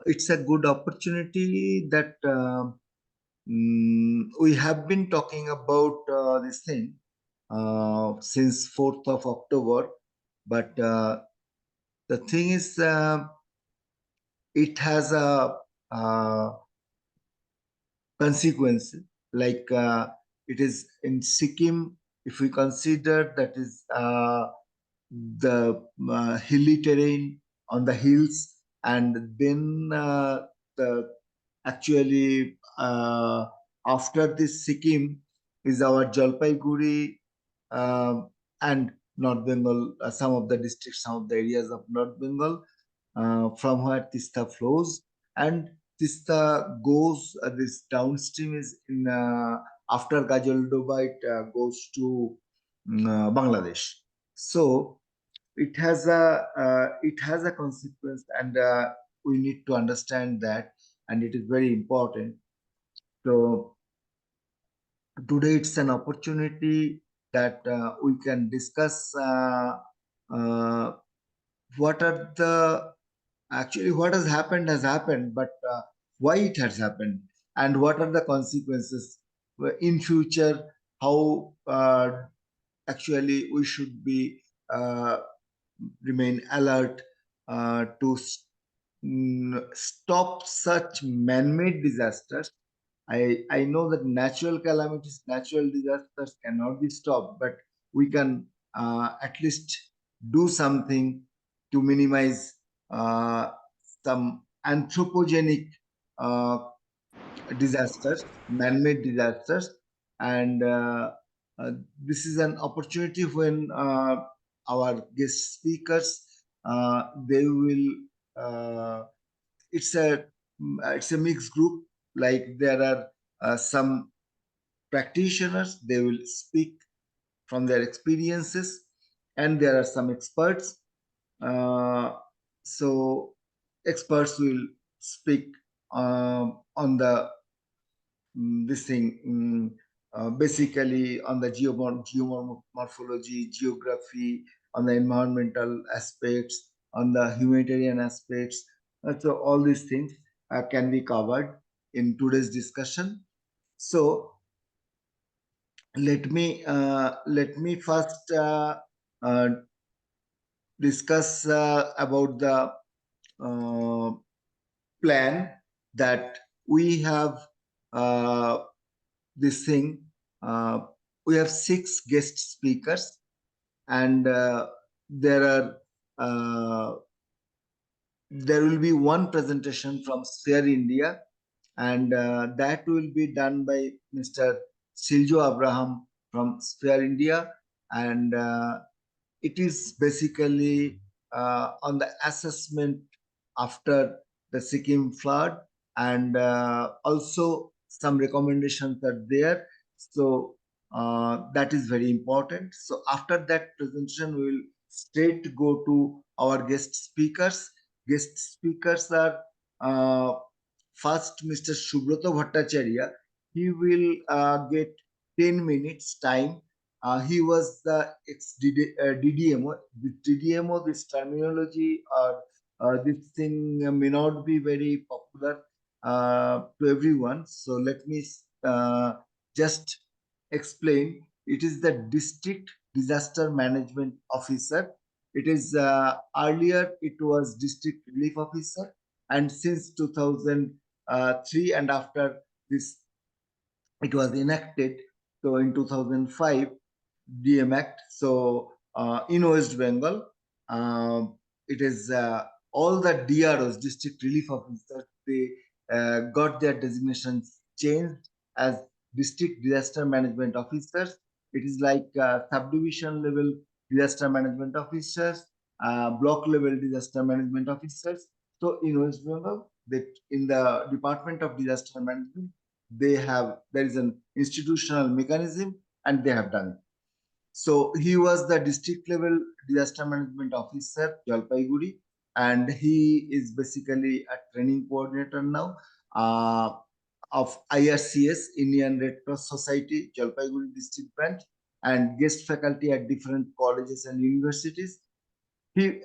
It's a good opportunity that we have been talking about this thing since 4th of October, but the thing is, it has a consequence. Like it is in Sikkim, if we consider that is the hilly terrain on the hills, and then the actually after this Sikkim is our Jalpaiguri and North Bengal, some of the districts, some of the areas of North Bengal, from where Teesta flows, and Teesta goes, this downstream is in after Gajaldoba, it goes to Bangladesh. So it has a consequence, and we need to understand that, and it is very important. So today it's an opportunity that we can discuss uh, what are the actually what has happened, but why it has happened, and what are the consequences in future, how actually we should be uh, remain alert to stop such man-made disasters. I know that natural calamities, natural disasters cannot be stopped, but we can at least do something to minimize uh, some anthropogenic uh, disasters, man-made disasters, and uh, this is an opportunity when our guest speakers they will. It's a it's a mixed group. Like there are some practitioners; they will speak from their experiences, and there are some experts. Uh, so experts will speak on the this thing basically on the geomorphology, geography, on the environmental aspects, on the humanitarian aspects. So all these things can be covered in today's discussion. So let me first uh, discuss about the uh, plan that we have this thing. Uh, we have 6 guest speakers, and uh, there will be one presentation from Sphere India, and that will be done by Mr. Siljo Abraham from Sphere India, and it is basically on the assessment after the Sikkim flood, and also some recommendations are there. So that is very important. So after that presentation, we will straight go to our guest speakers. Guest speakers are first Mr. Subroto Bhattacharya. He will get 10 minutes time. He was the DDMO. This DDMO, this terminology or this thing may not be very popular to everyone. So let me just explain. It is the District Disaster Management Officer. It is earlier it was District Relief Officer, and since 2003 and after this it was enacted. So in 2005, DM Act. So in West Bengal, it is all the DROs, district relief officers, they got their designations changed as district disaster management officers. It is like subdivision level disaster management officers, block level disaster management officers. So in West Bengal, that in the Department of Disaster Management, there is an institutional mechanism, and they have done it. So he was the district level disaster management officer, Jalpaiguri, and he is basically a training coordinator now of IRCS, Indian Red Cross Society, Jalpaiguri district branch, and guest faculty at different colleges and universities. He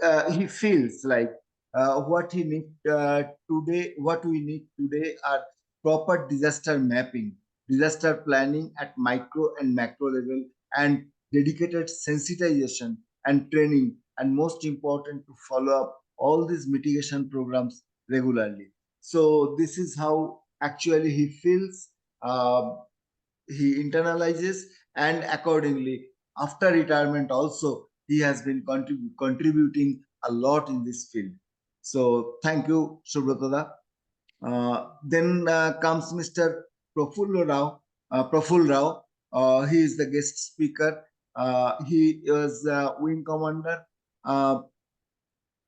feels like What he need today, what we need today are proper disaster mapping, disaster planning at micro and macro level, and dedicated sensitization and training, and most important, to follow up all these mitigation programs regularly. So this is how actually he feels. Uh, he internalizes, and accordingly, after retirement also, he has been contributing a lot in this field. So thank you, Subrata. Then comes Mr. Prafull Rao. Prafull Rao. He is the guest speaker. He was wing commander, uh,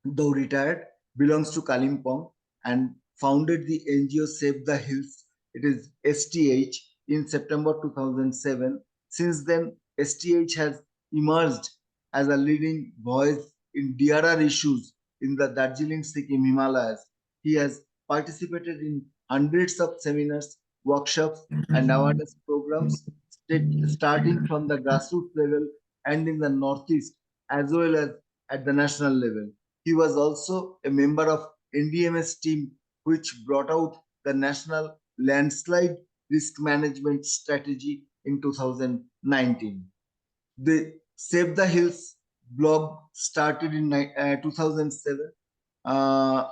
though retired, belongs to Kalimpong and founded the NGO Save the Hills. It is STH in September 2007. Since then, STH has emerged as a leading voice in DRR issues in the Darjeeling Sikkim Himalayas. He has participated in hundreds of seminars, workshops, and awareness programs, starting from the grassroots level and in the Northeast, as well as at the national level. He was also a member of NDMS team, which brought out the national landslide risk management strategy in 2019. The Save the Hills blog started in 2007. Uh,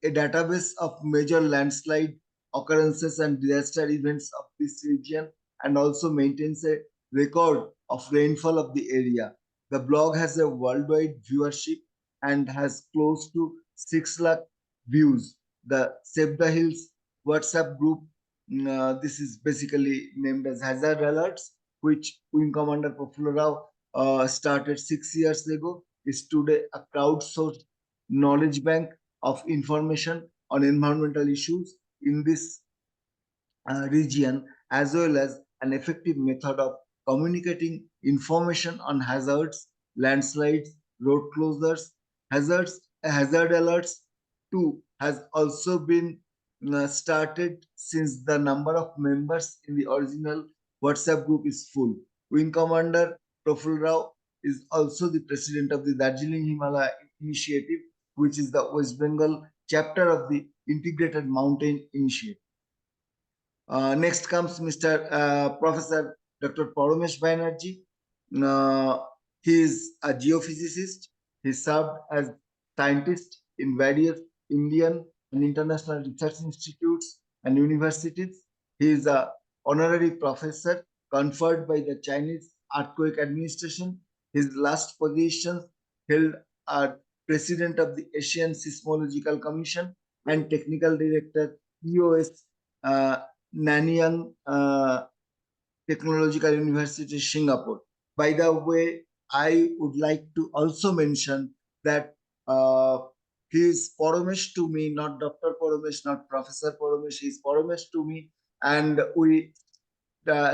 a database of major landslide occurrences and disaster events of this region, and also maintains a record of rainfall of the area. The blog has a worldwide viewership and has close to 6 lakh views. The Save the Hills WhatsApp group, this is basically named as Hazard Alerts, which Wing Commander Prafulla Rao started 6 years ago, is today a crowdsourced knowledge bank of information on environmental issues in this region, as well as an effective method of communicating information on hazards, landslides, road closures, hazard alerts too has also been started, since the number of members in the original WhatsApp group is full. Wing Commander Praful Rao is also the president of the Darjeeling Himalaya Initiative, which is the West Bengal chapter of the Integrated Mountain Initiative. Next comes Mr. Professor Dr. Paramesh Banerjee. Uh, he is a geophysicist. He served as scientist in various Indian and international research institutes and universities. He is a honorary professor conferred by the Chinese Earthquake Administration. His last positions held are president of the Asian Seismological Commission and technical director EOS uh, Nanyang Technological University, Singapore. By the way, I would like to also mention that uh, he is Paramesh to me, not Dr. Paramesh, not Professor Paramesh. He is Paramesh to me, and we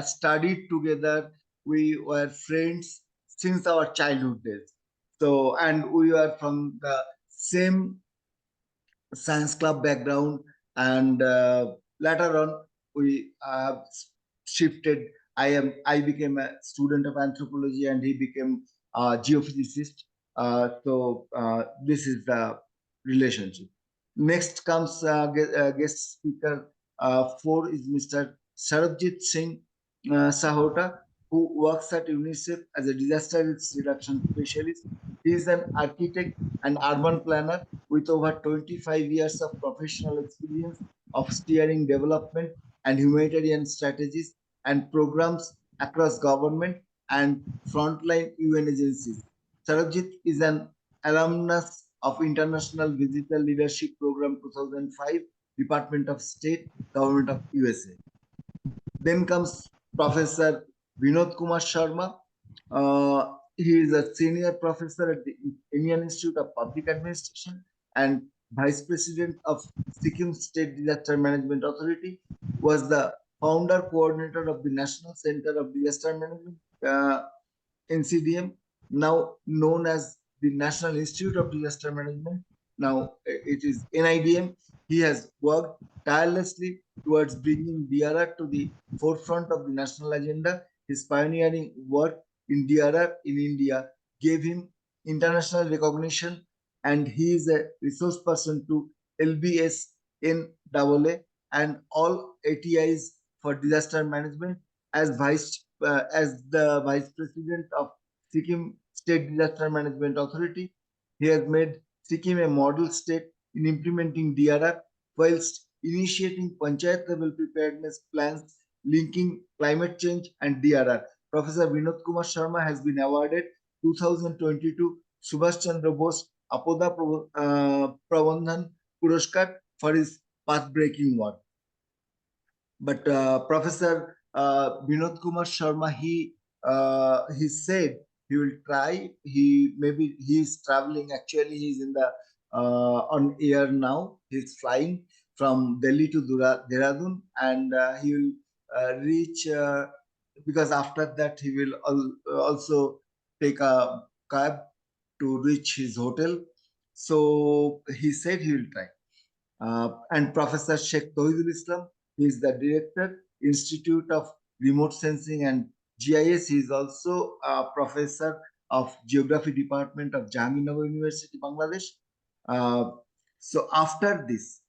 studied together. We were friends since our childhood days. So, and we are from the same science club background, and later on we shifted. I became a student of anthropology, and he became a geophysicist. So this is the relationship. Next comes guest speaker 4 is Mr. Sarabjit Singh Sahota, who works at UNICEF as a disaster risk reduction specialist. He is an architect and urban planner with over 25 years of professional experience of steering development and humanitarian strategies and programs across government and frontline UN agencies. Sarabjit is an alumnus of International Visitor Leadership Program 2005, Department of State, Government of USA. Then comes Professor Vinod Kumar Sharma. He is a senior professor at the Indian Institute of Public Administration and vice president of Sikkim State Disaster Management Authority. Was the founder coordinator of the National Center of Disaster Management, NCDM, now known as the National Institute of Disaster Management. Now it is NIDM. He has worked tirelessly towards bringing DRR to the forefront of the national agenda. His pioneering work in DRR in India gave him international recognition and he is a resource person to LBS NAA and all ATIs for disaster management as the Vice President of Sikkim State Disaster Management Authority. He has made Sikkim a model state in implementing DRR whilst initiating panchayat level preparedness plans linking climate change and DRR. Professor Vinod Kumar Sharma has been awarded 2022 Subhash Chandra Bose Apoda Prabandhan Puraskar for his path-breaking work. But Professor Vinod Kumar Sharma, he said he will try. He is traveling. Actually, he's in the on air now. He's flying from Delhi to Dehradun, and he will reach because after that he will also take a cab to reach his hotel. So he said he will try. And Professor Sheikh Tohidul Islam, he is the director, Institute of Remote Sensing and GIS. He is also a professor of Geography Department of Jahangirnagar University, Bangladesh. So after this,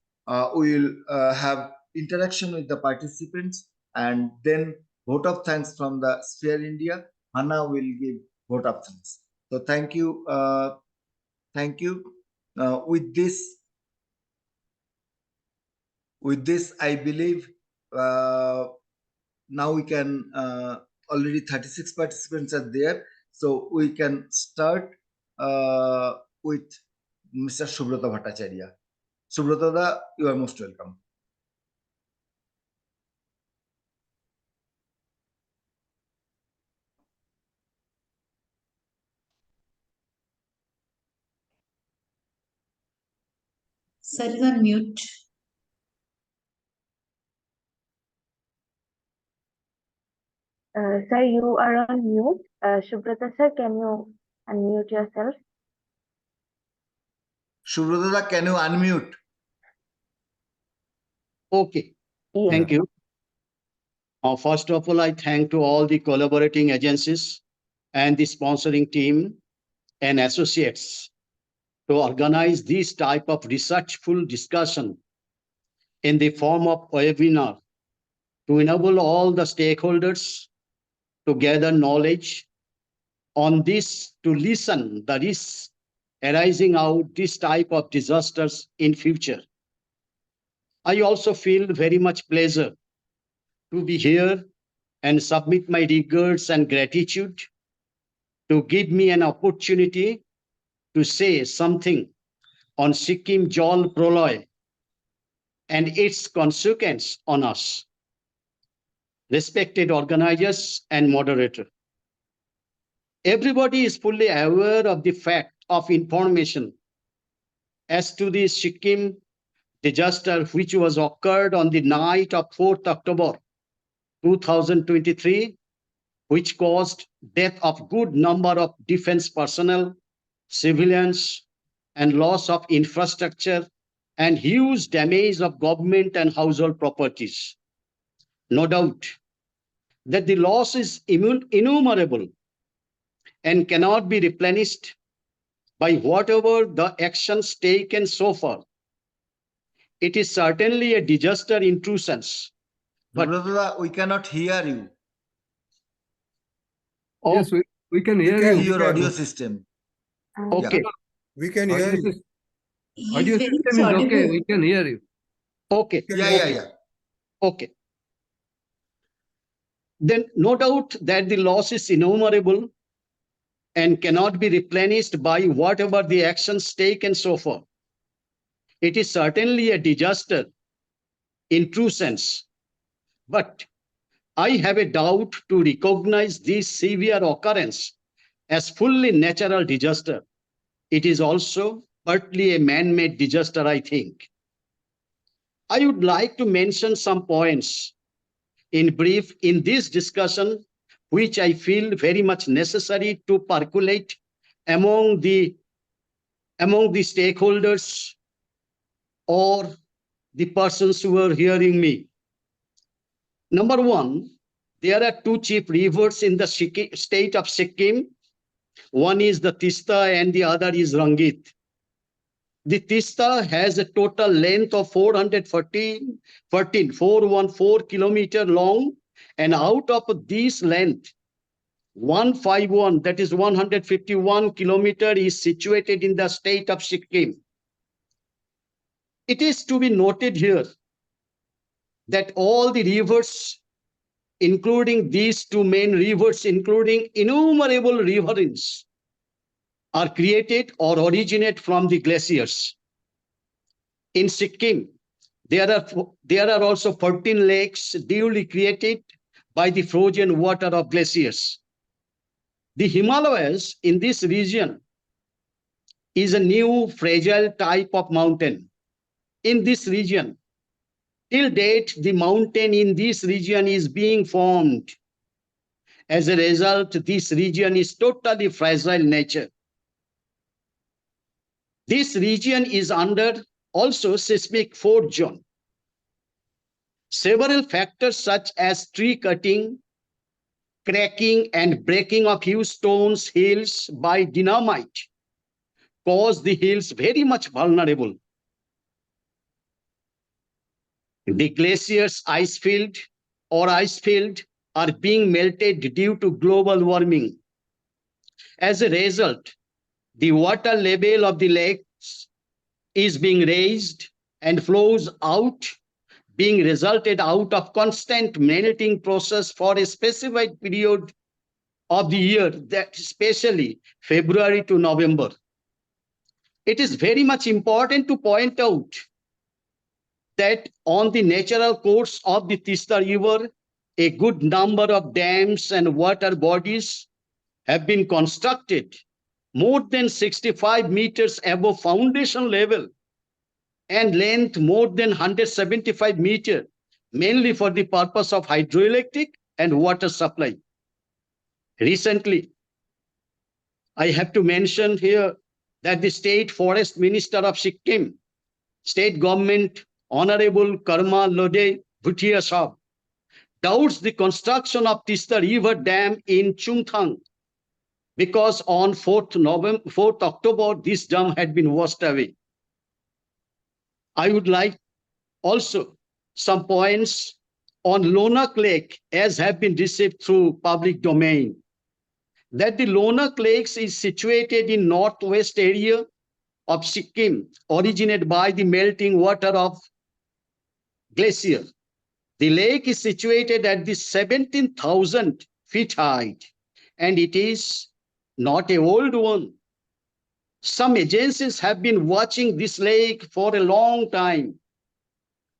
we will have interaction with the participants and then vote of thanks from the Sphere India. Hannah will give vote of thanks. So thank you. Thank you. With this, I believe now we can already 36 participants are there, so we can start with Mr. Subrata Bhattacharya. Subrata da, you are most welcome. Sir is on mute. Sir, you are on mute. Subrata sir, can you unmute yourself? Subrata, can you unmute? Okay, Yes. thank you. First of all, I thank to all the collaborating agencies and the sponsoring team and associates to organize this type of researchful discussion in the form of webinar to enable all the stakeholders to gather knowledge on this, to listen the risks arising out this type of disasters in future. I also feel very much pleasure to be here and submit my regards and gratitude to give me an opportunity to say something on Sikkim Jal Proloy and its consequence on us. Respected organizers and moderator, everybody is fully aware of the fact of information as to the Sikkim disaster which was occurred on the night of 4th October 2023, which caused death of good number of defense personnel, civilians, and loss of infrastructure and huge damage of government and household properties. No doubt that the loss is innumerable and cannot be replenished by whatever the actions taken so far. It is certainly a disaster intrusions. But Subrata, we cannot hear you. Yes, we can hear you. Your audio system. okay, We can hear you. Audio He's very system is okay. audible. We can hear you. okay, Yeah. okay. Then no doubt that the loss is innumerable and cannot be replenished by whatever the actions taken so far. It is certainly a disaster in true sense, but I have a doubt to recognize this severe occurrence as fully natural disaster. It is also partly a man-made disaster, I think. I would like to mention some points in brief in this discussion, which I feel very much necessary to percolate among the stakeholders or the persons who are hearing me. Number one, there are two chief rivers in the state of Sikkim. One is the Teesta and the other is Rangit. The Teesta has a total length of 414 kilometer long, and out of this length, 151, that is 151 kilometer, is situated in the state of Sikkim. It is to be noted here that all the rivers, including these two main rivers, including innumerable riverines, are created or originate from the glaciers. In Sikkim, there are also 14 lakes duly created by the frozen water of glaciers. The Himalayas in this region is a new fragile type of mountain. In this region, till date, the mountain in this region is being formed. As a result, this region is totally fragile nature. This region is under also seismic fault zone. Several factors such as tree cutting, cracking and breaking of huge stones, hills by dynamite cause the hills very much vulnerable. The glaciers ice field are being melted due to global warming. As a result, the water level of the lakes is being raised and flows out, being resulted out of constant melting process for a specified period of the year, that especially February to November. It is very much important to point out that on the natural course of the Teesta River, a good number of dams and water bodies have been constructed more than 65 meters above foundation level and length more than 175 meters, mainly for the purpose of hydroelectric and water supply. Recently, I have to mention here that the State Forest Minister of Sikkim, State Government, Honorable Karma Lode Bhutia Sahab, doubts the construction of Teesta River Dam in Chungthang because on 4th October, this dam had been washed away. I would like also some points on Lonak Lake as have been received through public domain. That the Lonak Lake is situated in northwest area of Sikkim, originated by the melting water of glacier. The lake is situated at the 17,000 feet height, and it is not an old one. Some agencies have been watching this lake for a long time,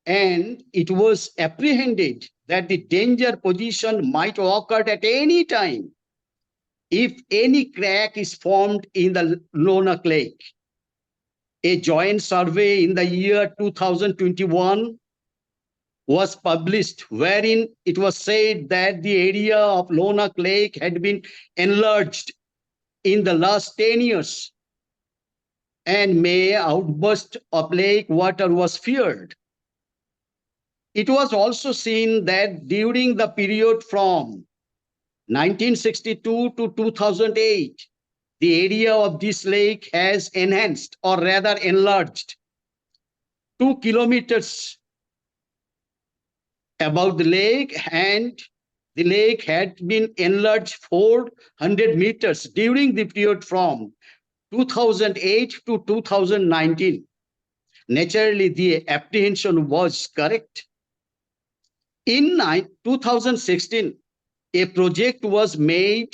and it was apprehended that the danger position might occur at any time if any crack is formed in the Lonak Lake. A joint survey in the year 2021 was published, wherein it was said that the area of Lonak Lake had been enlarged in the last 10 years, and May outburst of lake water was feared. It was also seen that during the period from 1962 to 2008, the area of this lake has enhanced or rather enlarged 2 kilometers about the lake, and the lake had been enlarged 400 meters during the period from 2008 to 2019. Naturally, the apprehension was correct. In 2016, a project was made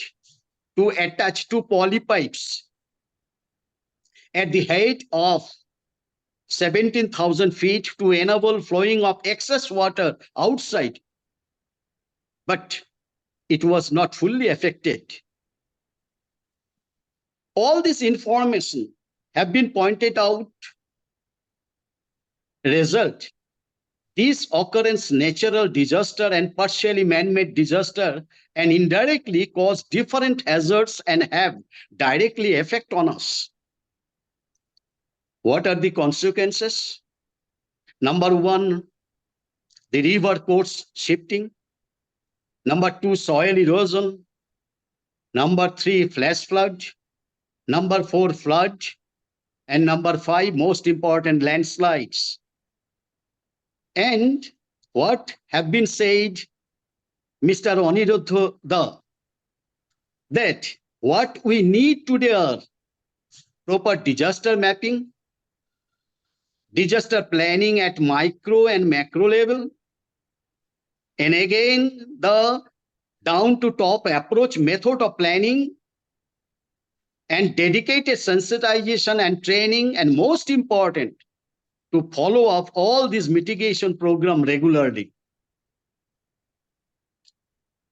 to attach 2 polypipes at the height of 17,000 feet to enable flowing of excess water outside, but it was not fully affected. All this information have been pointed out. Result, this occurrence natural disaster and partially man-made disaster and indirectly cause different hazards and have directly effect on us. What are the consequences? Number 1, the river course shifting. Number 2, soil erosion. Number 3, flash flood. Number 4, flood. And number 5, most important, landslides. And what have been said, Mr. Aniruddha, that what we need today are proper disaster mapping, disaster planning at micro and macro level, and again the down to top approach method of planning, and dedicated sensitization and training, and most important, to follow up all these mitigation program regularly.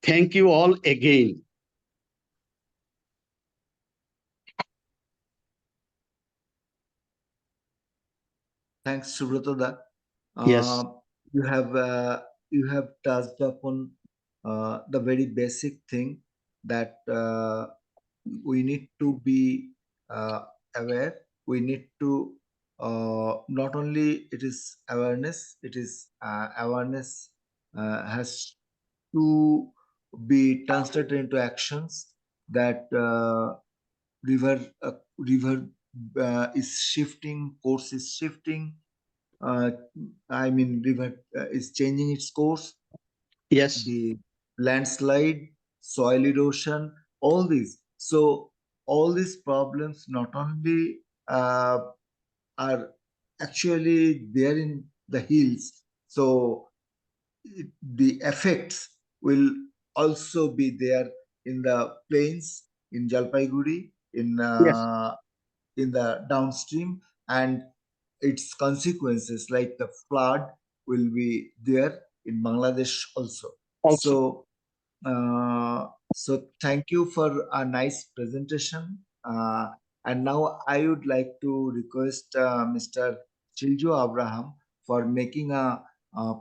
Thank you all again. Thanks, Subrata. Yes. You have touched upon the very basic thing that we need to be aware. We need to not only it is awareness. It is awareness has to be translated into actions that river is shifting, course is shifting. Uh, I mean, river is changing its course. Yes. The landslide, soil erosion, all these. So all these problems not only are actually there in the hills. So the effects will also be there in the plains, in Jalpaiguri, Yes. in the downstream, and its consequences like the flood will be there in Bangladesh also. Also. So thank you for a nice presentation. And now I would like to request Mr. Chiljo Abraham for making a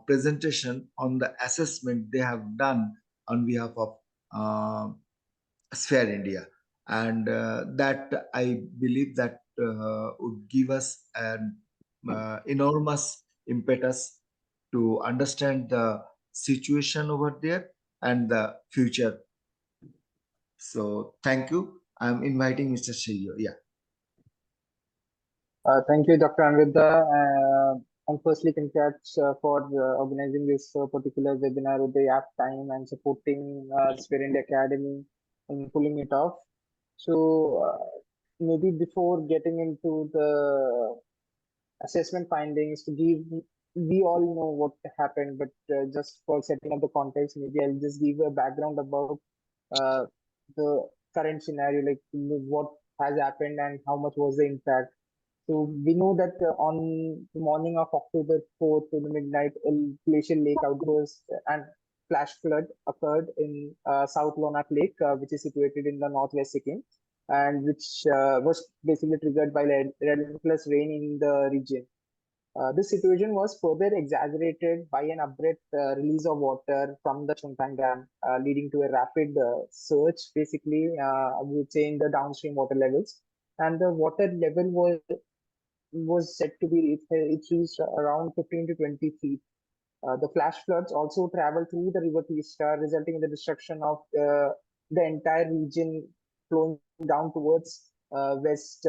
presentation on the assessment they have done on behalf of uh, Sphere India, and that I believe that would give us an enormous impetus to understand the situation over there and the future. So thank you. I'm inviting Mr. Shiljo. Yeah. Thank you, Dr. Anvida. And firstly, congrats for organizing this particular webinar with the app time and supporting Sphere India Academy in pulling it off. So maybe before getting into the assessment findings, to give, we all know what happened, but just for setting up the context, maybe I'll just give a background about uh, the current scenario, like what has happened and how much was the impact. So we know that on the morning of October 4th to the midnight, a glacial lake outburst and flash flood occurred in South Lonak Lake, which is situated in the northwest Sikkim, and which was basically triggered by relentless rain in the region. This situation was further exaggerated by an abrupt release of water from the Chuntang Dam, leading to a rapid surge, basically, I would say, in the downstream water levels. And the water level was said to be it reached around 15 to 20 feet. The flash floods also traveled through the river Teesta, resulting in the destruction of the entire region flowing down towards West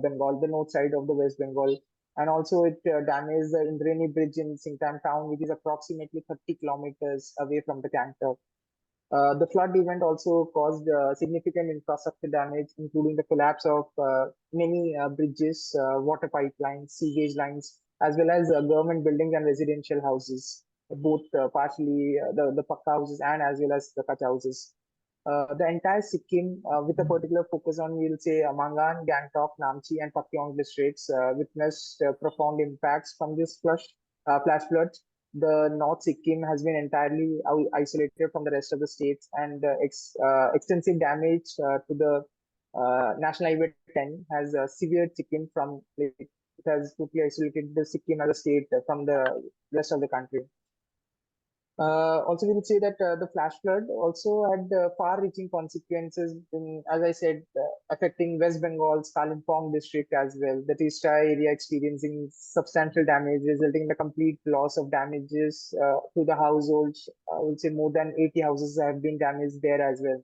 Bengal, the north side of the West Bengal. And also it damaged the Indrani Bridge in Singtan town, which is approximately 30 kilometers away from the Gangtok. The flood event also caused significant infrastructure damage, including the collapse of many bridges, water pipelines, sewage lines, as well as government buildings and residential houses, both partially the Pakka houses and as well as the Kach houses. The entire Sikkim, with a particular focus on, we'll say, Mangan, Gangtok, Namchi, and Pakyong districts, witnessed profound impacts from this flash floods. The North Sikkim has been entirely isolated from the rest of the states, and extensive damage to the National Highway 10 has severed Sikkim from, like, it has totally isolated the Sikkim as a state from the rest of the country. Also, we would say that the flash flood also had far-reaching consequences in, as I said, affecting West Bengal's Kalimpong district as well. The Teesta area experiencing substantial damage, resulting in the complete loss of damages to the households. I would say more than 80 houses have been damaged there as well.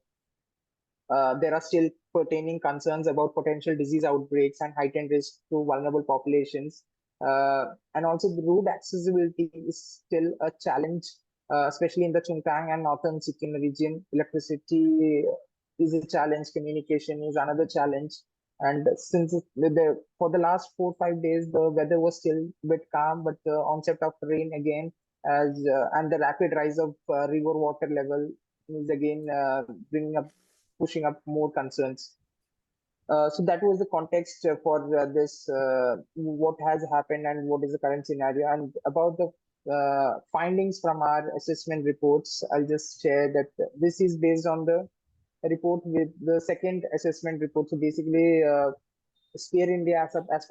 there are still pertaining concerns about potential disease outbreaks and heightened risk to vulnerable populations. And also the road accessibility is still a challenge, especially in the Chungtang and northern Sikkim region. Electricity is a challenge, communication is another challenge. And since for the last 4 or 5 days, the weather was still a bit calm, but the onset of rain again, and the rapid rise of river water level is again pushing up more concerns. So that was the context for this, what has happened and what is the current scenario. And about the findings from our assessment reports, I'll just share that this is based on the report with the second assessment report. So basically, Sphere India, as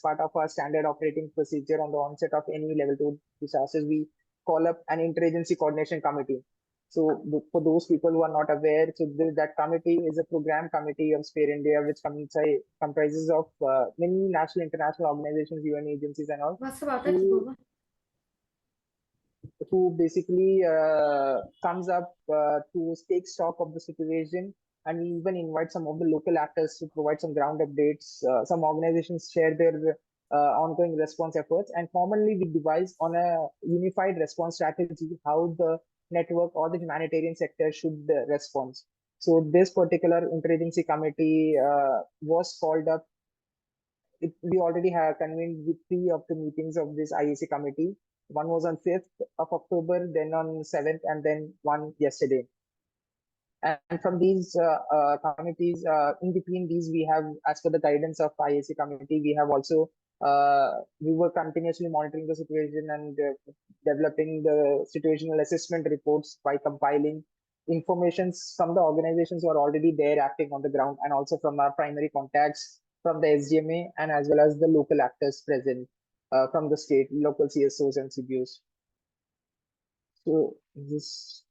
part of our standard operating procedure on the onset of any level 2 disasters, we call up an interagency coordination committee. So for those people who are not aware, so that committee is a program committee of Sphere India, which comprises of many national, international organizations, UN agencies, and all, who basically comes up to take stock of the situation, and we even invite some of the local actors to provide some ground updates. Some organizations share their ongoing response efforts, and commonly we devise on a unified response strategy how the network or the humanitarian sector should respond. So this particular interagency committee was called up. We already have convened with 3 of the meetings of this IAC committee. One was on 5th of October, then on 7th, and then one yesterday. And from these committees, in between these, we have, as per the guidance of IAC committee, we have also, we were continuously monitoring the situation and developing the situational assessment reports by compiling informations from the organizations who are already there acting on the ground, and also from our primary contacts from the SDMA, and as well as the local actors present from the state, local CSOs and CBOs. So this,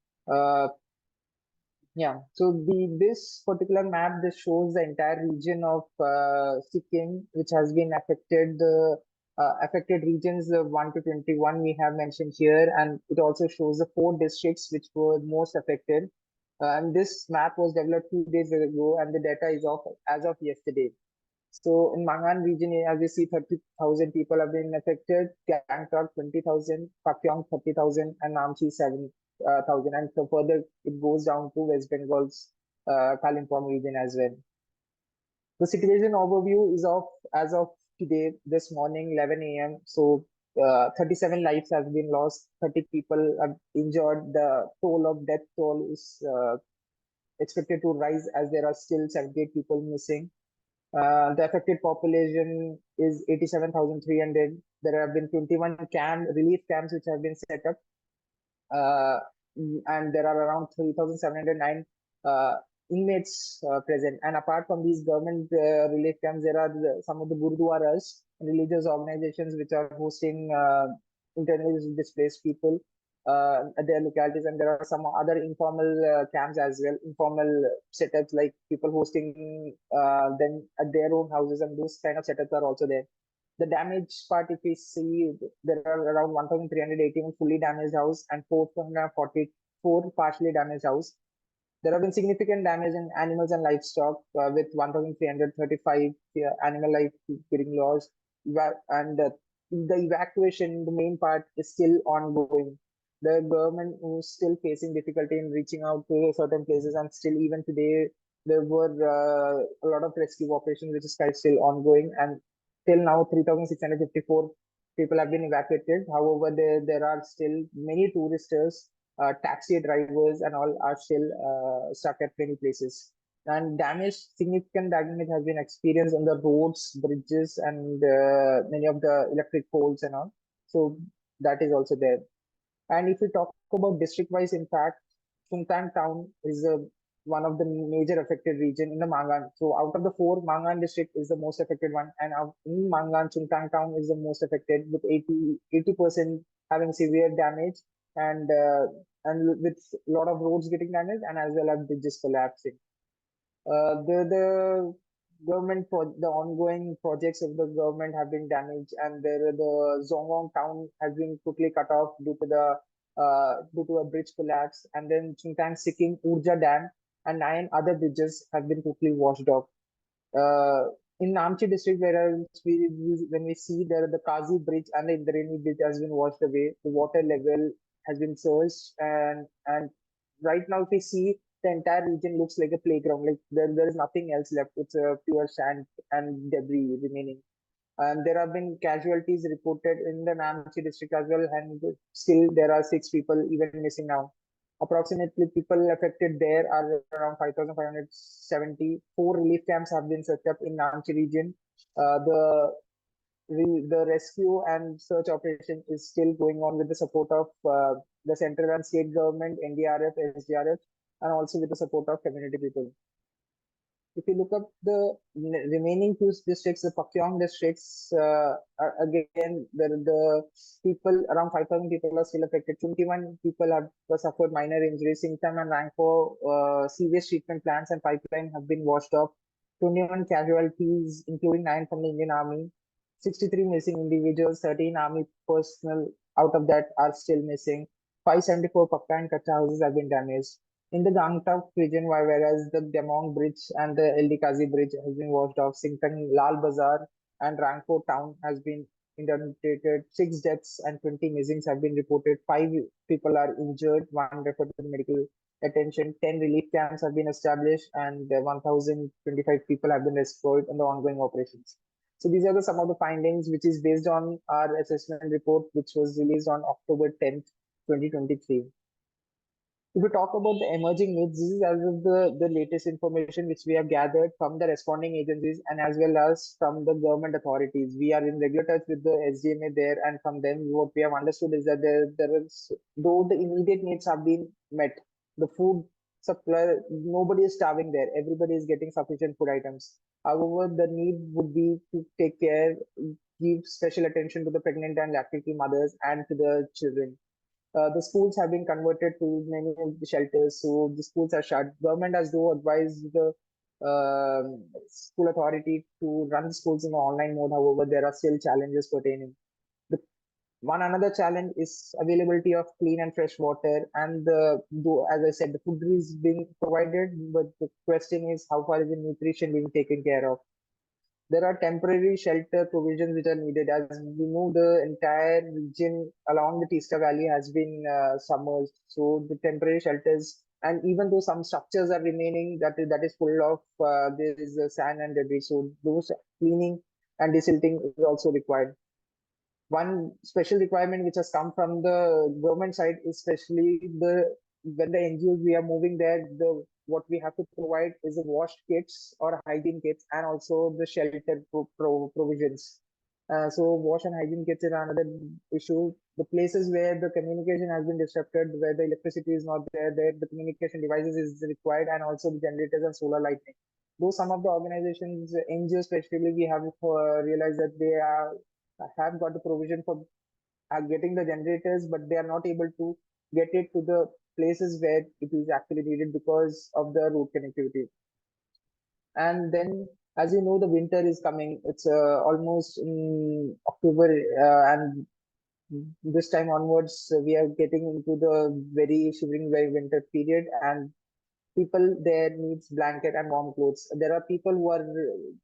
yeah. So this particular map, this shows the entire region of Sikkim, which has been affected. The affected regions 1 to 21 we have mentioned here, and it also shows the 4 districts which were most affected. And this map was developed 2 days ago, and the data is as of yesterday. So in Mangan region, as you see, 30,000 people have been affected. Gangtok 20,000, Pakyong 30,000, and Namchi 7,000. And so further, it goes down to West Bengal's Kalimpong region as well. The situation overview is as of today, this morning, 11 a.m. So 37 lives have been lost, 30 people have injured. The death toll is expected to rise as there are still 78 people missing. The affected population is 87,300. There have been 21 relief camps which have been set up, and there are around 3,709 inmates present. And apart from these government relief camps, there are some of the gurudwaras, religious organizations which are hosting internally displaced people at their localities, and there are some other informal camps as well, informal setups like people hosting them at their own houses, and those kind of setups are also there. The damage part, if we see, there are around 1,381 fully damaged house and 444 partially damaged house. There have been significant damage in animals and livestock with 1,335 animal life getting lost, and the evacuation, the main part, is still ongoing. The government is still facing difficulty in reaching out to certain places, and still even today there were a lot of rescue operations which is still ongoing, and till now 3,654 people have been evacuated. However, there are still many tourists, taxi drivers and all are still stuck at many places. And significant damage has been experienced on the roads, bridges, and many of the electric poles and all. So that is also there. And if we talk about district-wise impact, Chungtang town is one of the major affected region in the Mangan. So out of the 4, Mangan district is the most affected one, and in Mangan, Chungtang town is the most affected with 80% having severe damage, and with a lot of roads getting damaged, and as well as bridges collapsing. The government the ongoing projects of the government have been damaged, and the Zongwong town has been quickly cut off due to a bridge collapse. And then Chungtang Sikkim Urja Dam and 9 other bridges have been totally washed off. In Namchi district, whereas when we see there, the Kazi bridge and the Indrani bridge has been washed away, the water level has been surged, and right now if we see, the entire region looks like a playground. Like there is nothing else left. It's a pure sand and debris remaining. And there have been casualties reported in the Namchi district as well, and still there are 6 people even missing now. Approximately people affected there are around 5,570. 4 relief camps have been set up in Namchi region. The rescue and search operation is still going on with the support of the central and state government, NDRF, SDRF, and also with the support of community people. If you look up the remaining 2 districts, the Pakyong districts, again, the people, around 5,000 people are still affected. 21 people have suffered minor injuries. Singtam and Rangpo, serious treatment plants and pipeline have been washed off. 21 casualties, including 9 from the Indian Army. 63 missing individuals, 13 Army personnel out of that are still missing. 574 Pakka and Kacha houses have been damaged. In the Gangtok region, whereas the Demong Bridge and the LD Kazi Bridge has been washed off, Singtang Lal Bazar and Rangpo town has been inundated. 6 deaths and 20 missings have been reported. 5 people are injured. 1 referred to the medical attention. 10 relief camps have been established, and 1,025 people have been rescued in the ongoing operations. So these are some of the findings, which is based on our assessment report, which was released on October 10th, 2023. If we talk about the emerging needs, this is as of the latest information which we have gathered from the responding agencies and as well as from the government authorities. We are in regular touch with the SDMA there, and from them what we have understood is that there is, though the immediate needs have been met, the food supply, nobody is starving there. Everybody is getting sufficient food items. However, the need would be to take care, give special attention to the pregnant and lactating mothers and to the children. The schools have been converted to many of the shelters, so the schools are shut. Government has though advised the school authority to run the schools in the online mode. However, there are still challenges pertaining. The one another challenge is availability of clean and fresh water, and though, as I said, the food is being provided, but the question is how far is the nutrition being taken care of. There are temporary shelter provisions which are needed. As we know, the entire region along the Teesta Valley has been submerged. So the temporary shelters, and even though some structures are remaining, that is full of there is sand and debris. So those cleaning and desilting is also required. One special requirement which has come from the government side, especially when the NGOs we are moving there, what we have to provide is the wash kits or hygiene kits and also the shelter provisions. So wash and hygiene kits is another issue. The places where the communication has been disrupted, where the electricity is not there the communication devices is required, and also the generators and solar lighting. Though some of the organizations, NGOs especially, we have realized that they have got the provision for getting the generators, but they are not able to get it to the places where it is actually needed because of the road connectivity. And then, as you know, the winter is coming. It's almost in October, and this time onwards, we are getting into the very shivering winter period, and people there needs blanket and warm clothes. There are people who are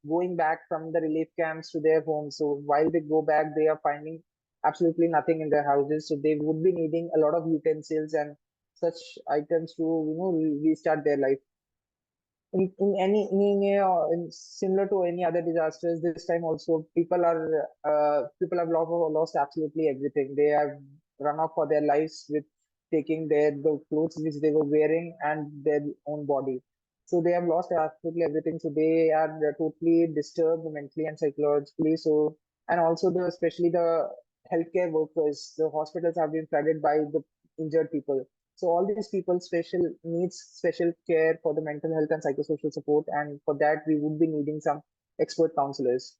going back from the relief camps to their homes. So while they go back, they are finding absolutely nothing in their houses. So they would be needing a lot of utensils and such items to restart their life. Similar to any other disasters, this time also people have lost absolutely everything. They have run off for their lives with taking the clothes which they were wearing and their own body. So they have lost absolutely everything. So they are totally disturbed mentally and psychologically. So, and also especially the healthcare workers, the hospitals have been flooded by the injured people. So all these people special needs special care for the mental health and psychosocial support, and for that we would be needing some expert counselors.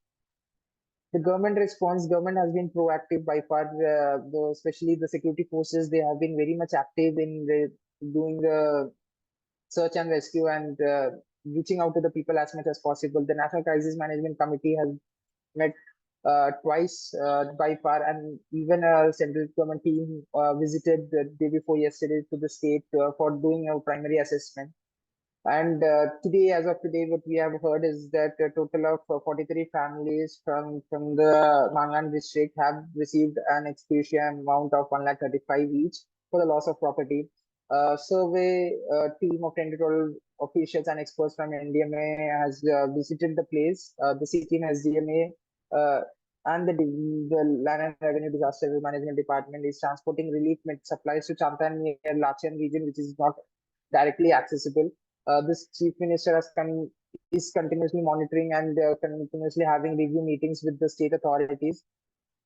The government response, government has been proactive by far, especially the security forces, they have been very much active in doing the search and rescue and reaching out to the people as much as possible. The National Crisis Management Committee has met twice by far, and even a central government team visited the day before yesterday to the state for doing a primary assessment. And today, as of today, what we have heard is that a total of 43 families from the Mangan district have received an execution amount of 1,35,000 each for the loss of property. Survey team of 10 to 12 officials and experts from NDMA has visited the place. The Sikkim SDMA and the Land and Revenue Disaster Management Department is transporting relief supplies to Chantan near Lachian region, which is not directly accessible. This chief minister is continuously monitoring and continuously having review meetings with the state authorities.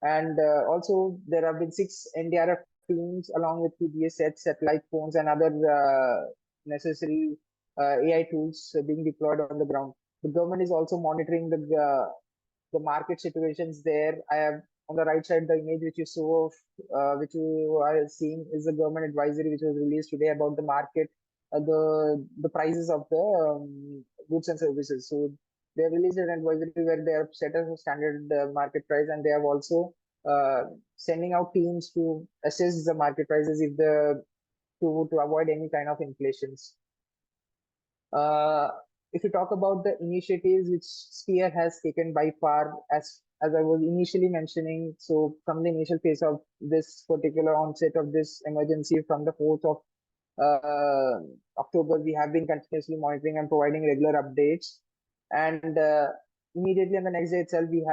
And also, there have been 6 NDRF teams along with PBS sets, satellite phones, and other necessary AI tools being deployed on the ground. The government is also monitoring the market situations there. I have on the right side the image which you saw, which you are seeing, is the government advisory which was released today about the market, the prices of the goods and services. So they have released an advisory where they have set as a standard market price, and they have also sending out teams to assess the market prices if the to avoid any kind of inflations. If you talk about the initiatives which Sphere has taken by far, as I was initially mentioning, so from the initial phase of this particular onset of this emergency from the 4th of October, we have been continuously monitoring and providing regular updates. And immediately on the next day itself, we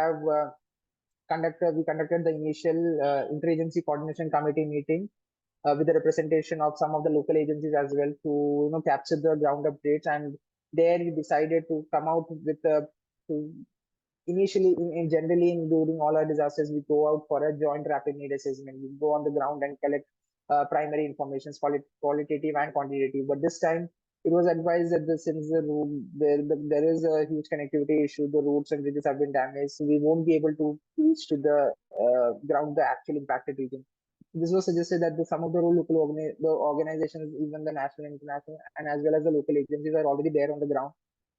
conducted the initial interagency coordination committee meeting with the representation of some of the local agencies as well to capture the ground updates. And there we decided to come out with initially generally during all our disasters we go out for a joint rapid need assessment. We go on the ground and collect primary information, qualitative and quantitative. But this time it was advised that since there is a huge connectivity issue, the roads and bridges have been damaged, so we won't be able to reach to the ground, the actual impacted region. This was suggested that some of the local the organizations, even the national, international, and as well as the local agencies are already there on the ground,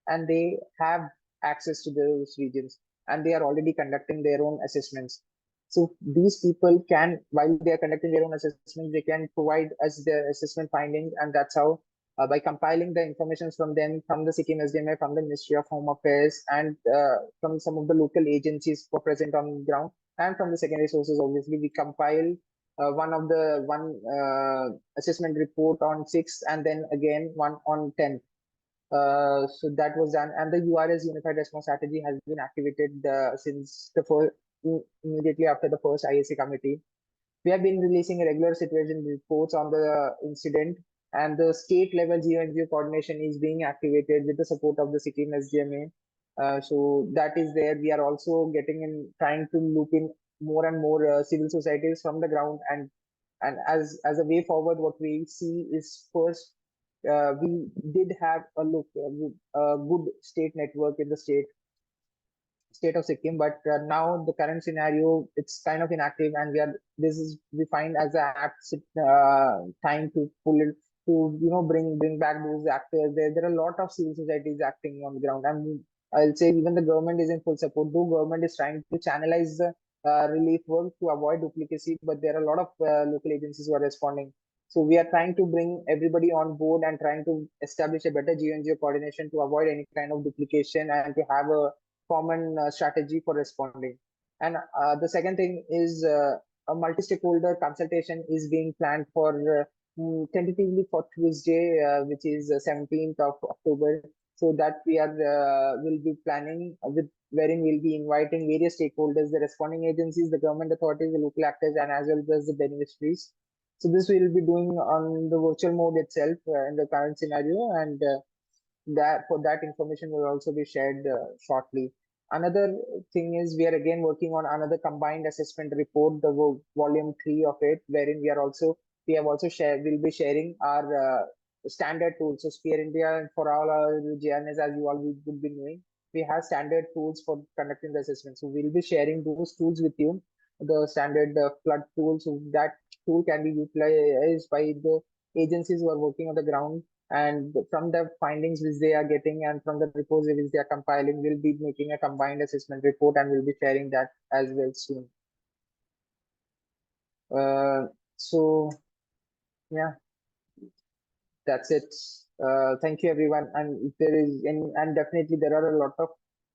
and they have access to those regions, and they are already conducting their own assessments. So these people can, while they are conducting their own assessments, they can provide us their assessment findings, and that's how by compiling the information from them, from the Sikkim SDMA, from the Ministry of Home Affairs, and from some of the local agencies who are present on the ground, and from the secondary sources, obviously, we compile one assessment report on 6th, and then again one on 10th. So that was done, and the URS Unified Response Strategy has been activated since immediately after the first ISC committee. We have been releasing regular situation reports on the incident, and the state level GeoNGO coordination is being activated with the support of the Sikkim SDMA. So that is there. We are also trying to loop in more and more civil societies from the ground, and as a way forward, what we see is first we did have a good state network in the state of Sikkim, but now the current scenario, it's kind of inactive, and we find as a apt time to pull it to bring back those actors. There are a lot of civil societies acting on the ground, and I'll say even the government is in full support. Though government is trying to channelize the relief work to avoid duplicacy, but there are a lot of local agencies who are responding. So we are trying to bring everybody on board and trying to establish a better GeoNGO coordination to avoid any kind of duplication and to have a common strategy for responding. And the second thing is a multi-stakeholder consultation is being planned for tentatively for Tuesday, which is 17th of October. So that we will be planning wherein we'll be inviting various stakeholders, the responding agencies, the government authorities, the local actors, and as well as the beneficiaries. So this we will be doing on the virtual mode itself in the current scenario, and that information will also be shared shortly. Another thing is we are again working on another combined assessment report, the volume 3 of it, wherein we'll be sharing our standard tools. So Sphere India, and for all our JNS, as you all would be knowing, we have standard tools for conducting the assessment. So we'll be sharing those tools with you, the standard flood tools. So that tool can be utilized by the agencies who are working on the ground, and from the findings which they are getting and from the reports which they are compiling, we'll be making a combined assessment report, and we'll be sharing that as well soon. So yeah, that's it Thank you, everyone. And if there is any, and definitely there are a lot of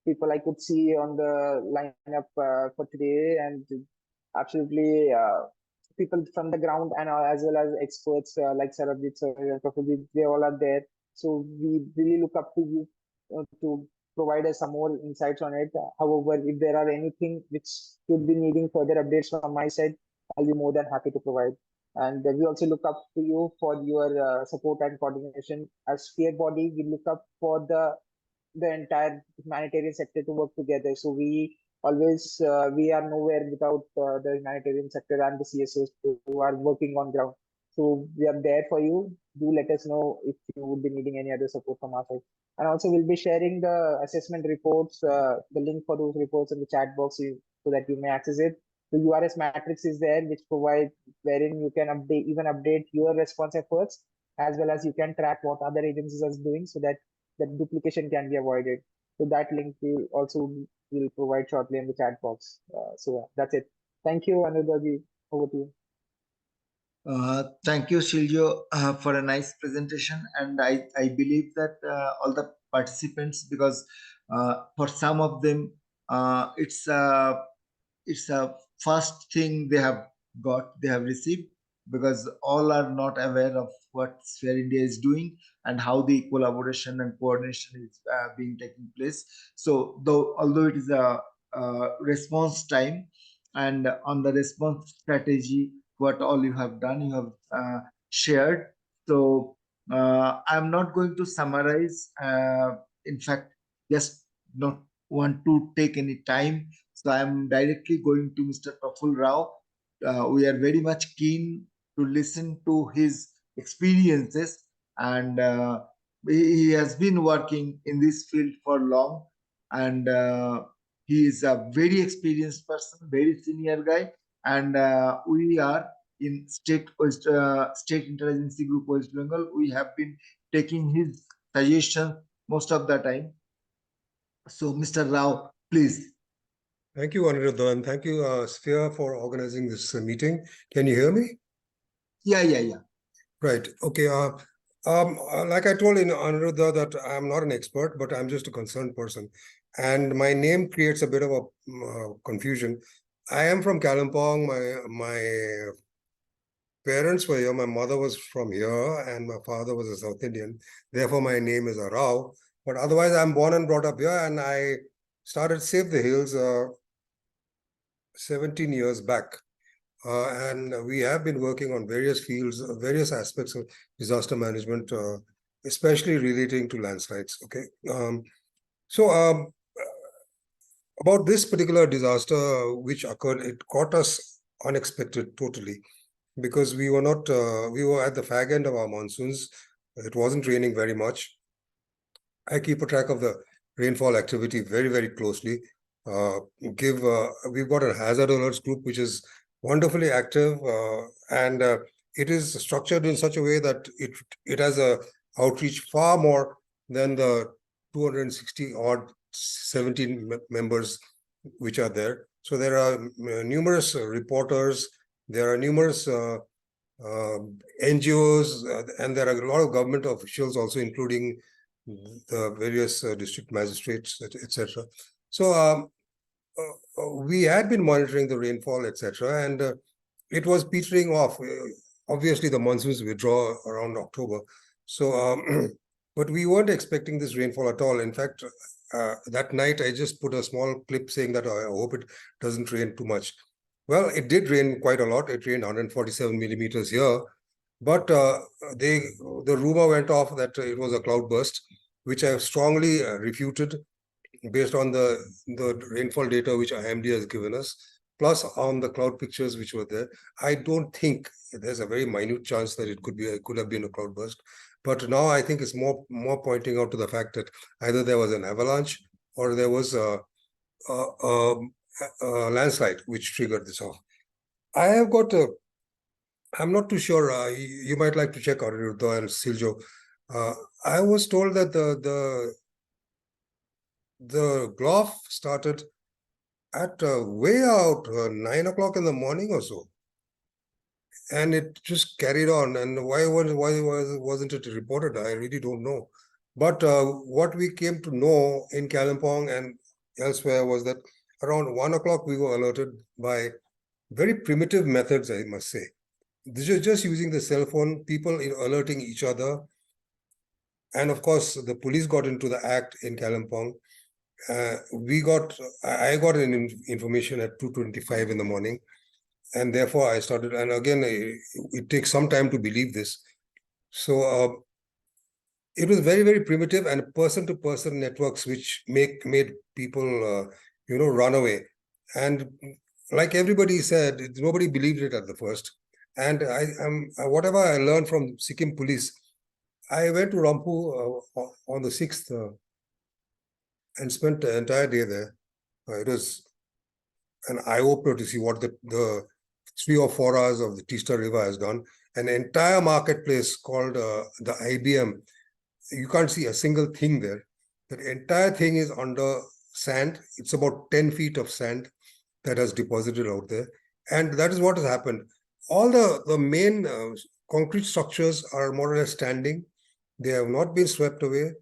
people I could see on the lineup for today, and absolutely people from the ground and as well as experts like Sarabjit sir and Prafuljeet, they all are there. So we really look up to you to provide us some more insights on it. However, if there are anything which could be needing further updates from my side, I'll be more than happy to provide. And we also look up to you for your support and coordination. As peer body, we look up for the entire humanitarian sector to work together. So we always we are nowhere without the humanitarian sector and the CSOs who are working on ground. So we are there for you. Do let us know if you would be needing any other support from our side. And also we'll be sharing the assessment reports, the link for those reports in the chat box so that you may access it. The URS matrix is there, which provides wherein you can update your response efforts, as well as you can track what other agencies are doing, so that duplication can be avoided. So that link will provide shortly in the chat box. So that's it. Thank you, Anuradha. Over to you. Thank you, Silvio, for a nice presentation. And I believe that all the participants, because for some of them, it's a first thing they have received, because all are not aware of what Sphere India is doing and how the collaboration and coordination is being taking place. So although it is a response time, and on the response strategy, what all you have done, you have shared. So I'm not going to summarize. In fact, just not want to take any time. So I'm directly going to Mr. Praful Rao. We are very much keen to listen to his experiences, and he has been working in this field for long, and he is a very experienced person, very senior guy, and we are in state intelligence group West Bengal. We have been taking his suggestions most of the time. So, Mr. Rao, please. Thank you, Aniruddha, and thank you, Sphere, for organizing this meeting. Can you hear me? Yeah. Right. Okay. Like I told in Aniruddha that I'm not an expert, but I'm just a concerned person, and my name creates a bit of a confusion. I am from Kalimpong. My parents were here. My mother was from here, and my father was a South Indian. Therefore, my name is Rao. But otherwise, I'm born and brought up here, and I started Save the Hills 17 years back. And we have been working on various fields, various aspects of disaster management, especially relating to landslides. Okay. About this particular disaster which occurred, it caught us unexpected totally, because we were not, we were at the fag end of our monsoons. It wasn't raining very much. I keep a track of the rainfall activity very, very closely. We've got a hazard alerts group which is wonderfully active, and it is structured in such a way that it has a outreach far more than the 260 odd 17 members which are there. So there are numerous reporters, there are numerous NGOs, and there are a lot of government officials also, including the various district magistrates, etc. So we had been monitoring the rainfall, etc., and it was petering off. Obviously, the monsoons withdraw around October. So, but we weren't expecting this rainfall at all. In fact, that night I just put a small clip saying that I hope it doesn't rain too much. Well, it did rain quite a lot. It rained 147 millimeters here, but the rumor went off that it was a cloudburst, which I have strongly refuted based on the rainfall data which IMD has given us, plus on the cloud pictures which were there. I don't think there's a very minute chance that it could have been a cloudburst. But now I think it's more pointing out to the fact that either there was an avalanche or there was a landslide which triggered this off. I have got I'm not too sure. You might like to check out Aniruddha and Siljo. I was told that the GLOF started at way out 9 o'clock in the morning or so. and it just carried on. And wasn't it reported? I really don't know. But what we came to know in Kalimpong and elsewhere was that around 1 o'clock we were alerted by very primitive methods, I must say. This is just using the cell phone, people alerting each other. And of course, the police got into the act in Kalimpong. I got information at 2:25 in the morning. And therefore I started, and again, it takes some time to believe this. So it was very, very primitive and person-to-person networks which made people, run away. And like everybody said, nobody believed it at the first. And whatever I learned from Sikkim police, I went to Rampu on the 6th and spent the entire day there. It was an eye-opener to see what the 3 or 4 hours of the Teesta River has done. An entire marketplace called the IBM. You can't see a single thing there. The entire thing is under sand. It's about 10 feet of sand that has deposited out there. And that is what has happened. All the main concrete structures are more or less standing. They have not been swept away,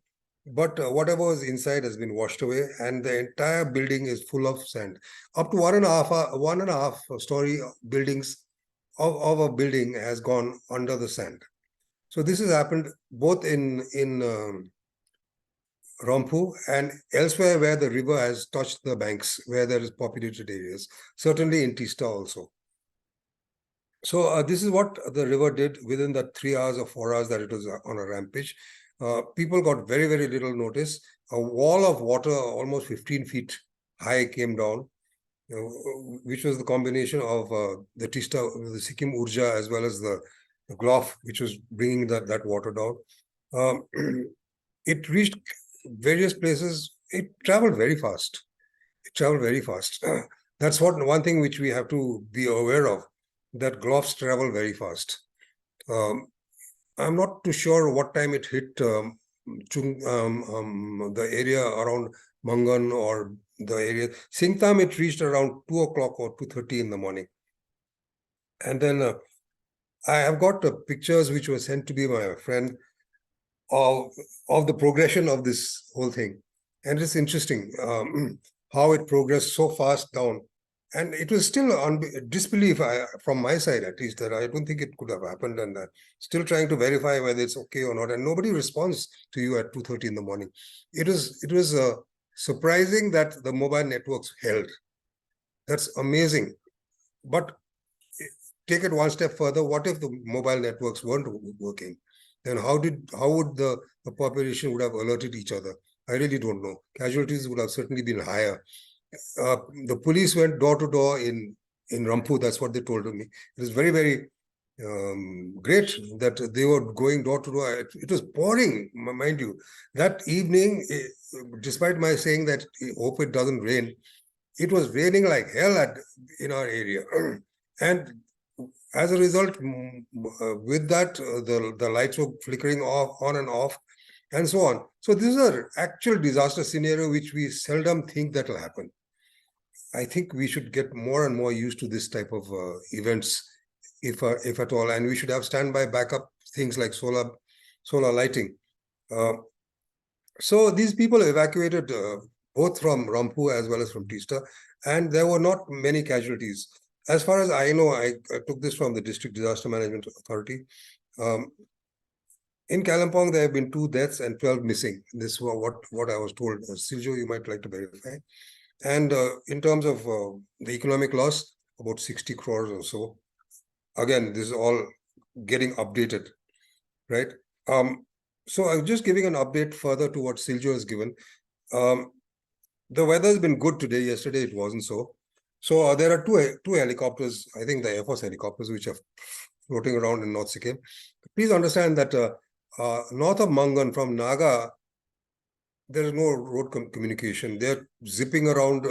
but whatever was inside has been washed away, and the entire building is full of sand. Up to 1.5 story buildings of a building has gone under the sand. So this has happened both in Rampu and elsewhere where the river has touched the banks, where there is populated areas, certainly in Teesta also. So this is what the river did within the 3 hours or 4 hours that it was on a rampage. People got very, very little notice. A wall of water almost 15 feet high came down, which was the combination of the Teesta, the Sikkim Urja, as well as the Glof, which was bringing that water down. It reached various places. It traveled very fast. That's one thing which we have to be aware of, that Glofs travel very fast. I'm not too sure what time it hit the area around Mangan or the area. Singtam, it reached around 2 o'clock or 2:30 in the morning. And then I have got pictures which were sent to me by a friend of the progression of this whole thing. And it's interesting how it progressed so fast down. And it was still disbelief from my side, at least, that I don't think it could have happened, and still trying to verify whether it's okay or not. And nobody responds to you at 2:30 in the morning. It was surprising that the mobile networks held. That's amazing. But take it one step further. What if the mobile networks weren't working? Then how would the population would have alerted each other? I really don't know. Casualties would have certainly been higher. The police went door to door in Rampu. That's what they told me. It was very, very great that they were going door to door. It was pouring, mind you. That evening, despite my saying that I hope it doesn't rain, it was raining like hell in our area. And as a result, with that, the lights were flickering on and off, and so on. So this is an actual disaster scenario which we seldom think that will happen. I think we should get more and more used to this type of events, if at all, and we should have standby backup things like solar lighting. So these people evacuated both from Rampu as well as from Teesta, and there were not many casualties. As far as I know, I took this from the District Disaster Management Authority. In Kalimpong, there have been 2 deaths and 12 missing. This is what I was told. Siljo, you might like to verify. And in terms of the economic loss, about 60 crores or so. Again, this is all getting updated, right? So I'm just giving an update further to what Siljo has given. The weather has been good today. Yesterday, it wasn't so. So there are two helicopters, I think the Air Force helicopters, which are floating around in North Sikkim. Please understand that north of Mangan from Naga, there is no road communication. They're zipping around,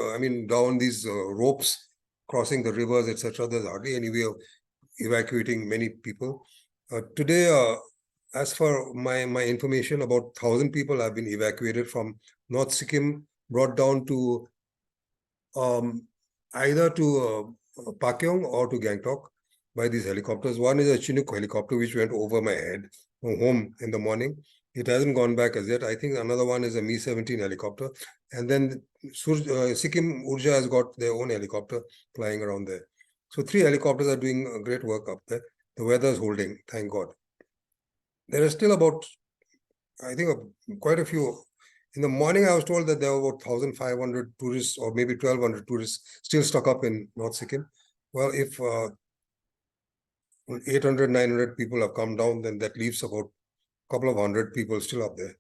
down these ropes, crossing the rivers, etc. There's hardly any way of evacuating many people. Today, as for my information, about 1,000 people have been evacuated from North Sikkim, brought down to either to Pakyong or to Gangtok. by these helicopters. One is a Chinook helicopter, which went over my head from home in the morning. It hasn't gone back as yet. I think another one is a Mi-17 helicopter. And then Sikkim Urja has got their own helicopter flying around there. So 3 helicopters are doing great work up there. The weather is holding, thank God. There are still about, I think, quite a few. In the morning, I was told that there were about 1,500 tourists or maybe 1,200 tourists still stuck up in North Sikkim. Well, if 800, 900 people have come down, then that leaves about a couple of hundred people still up there.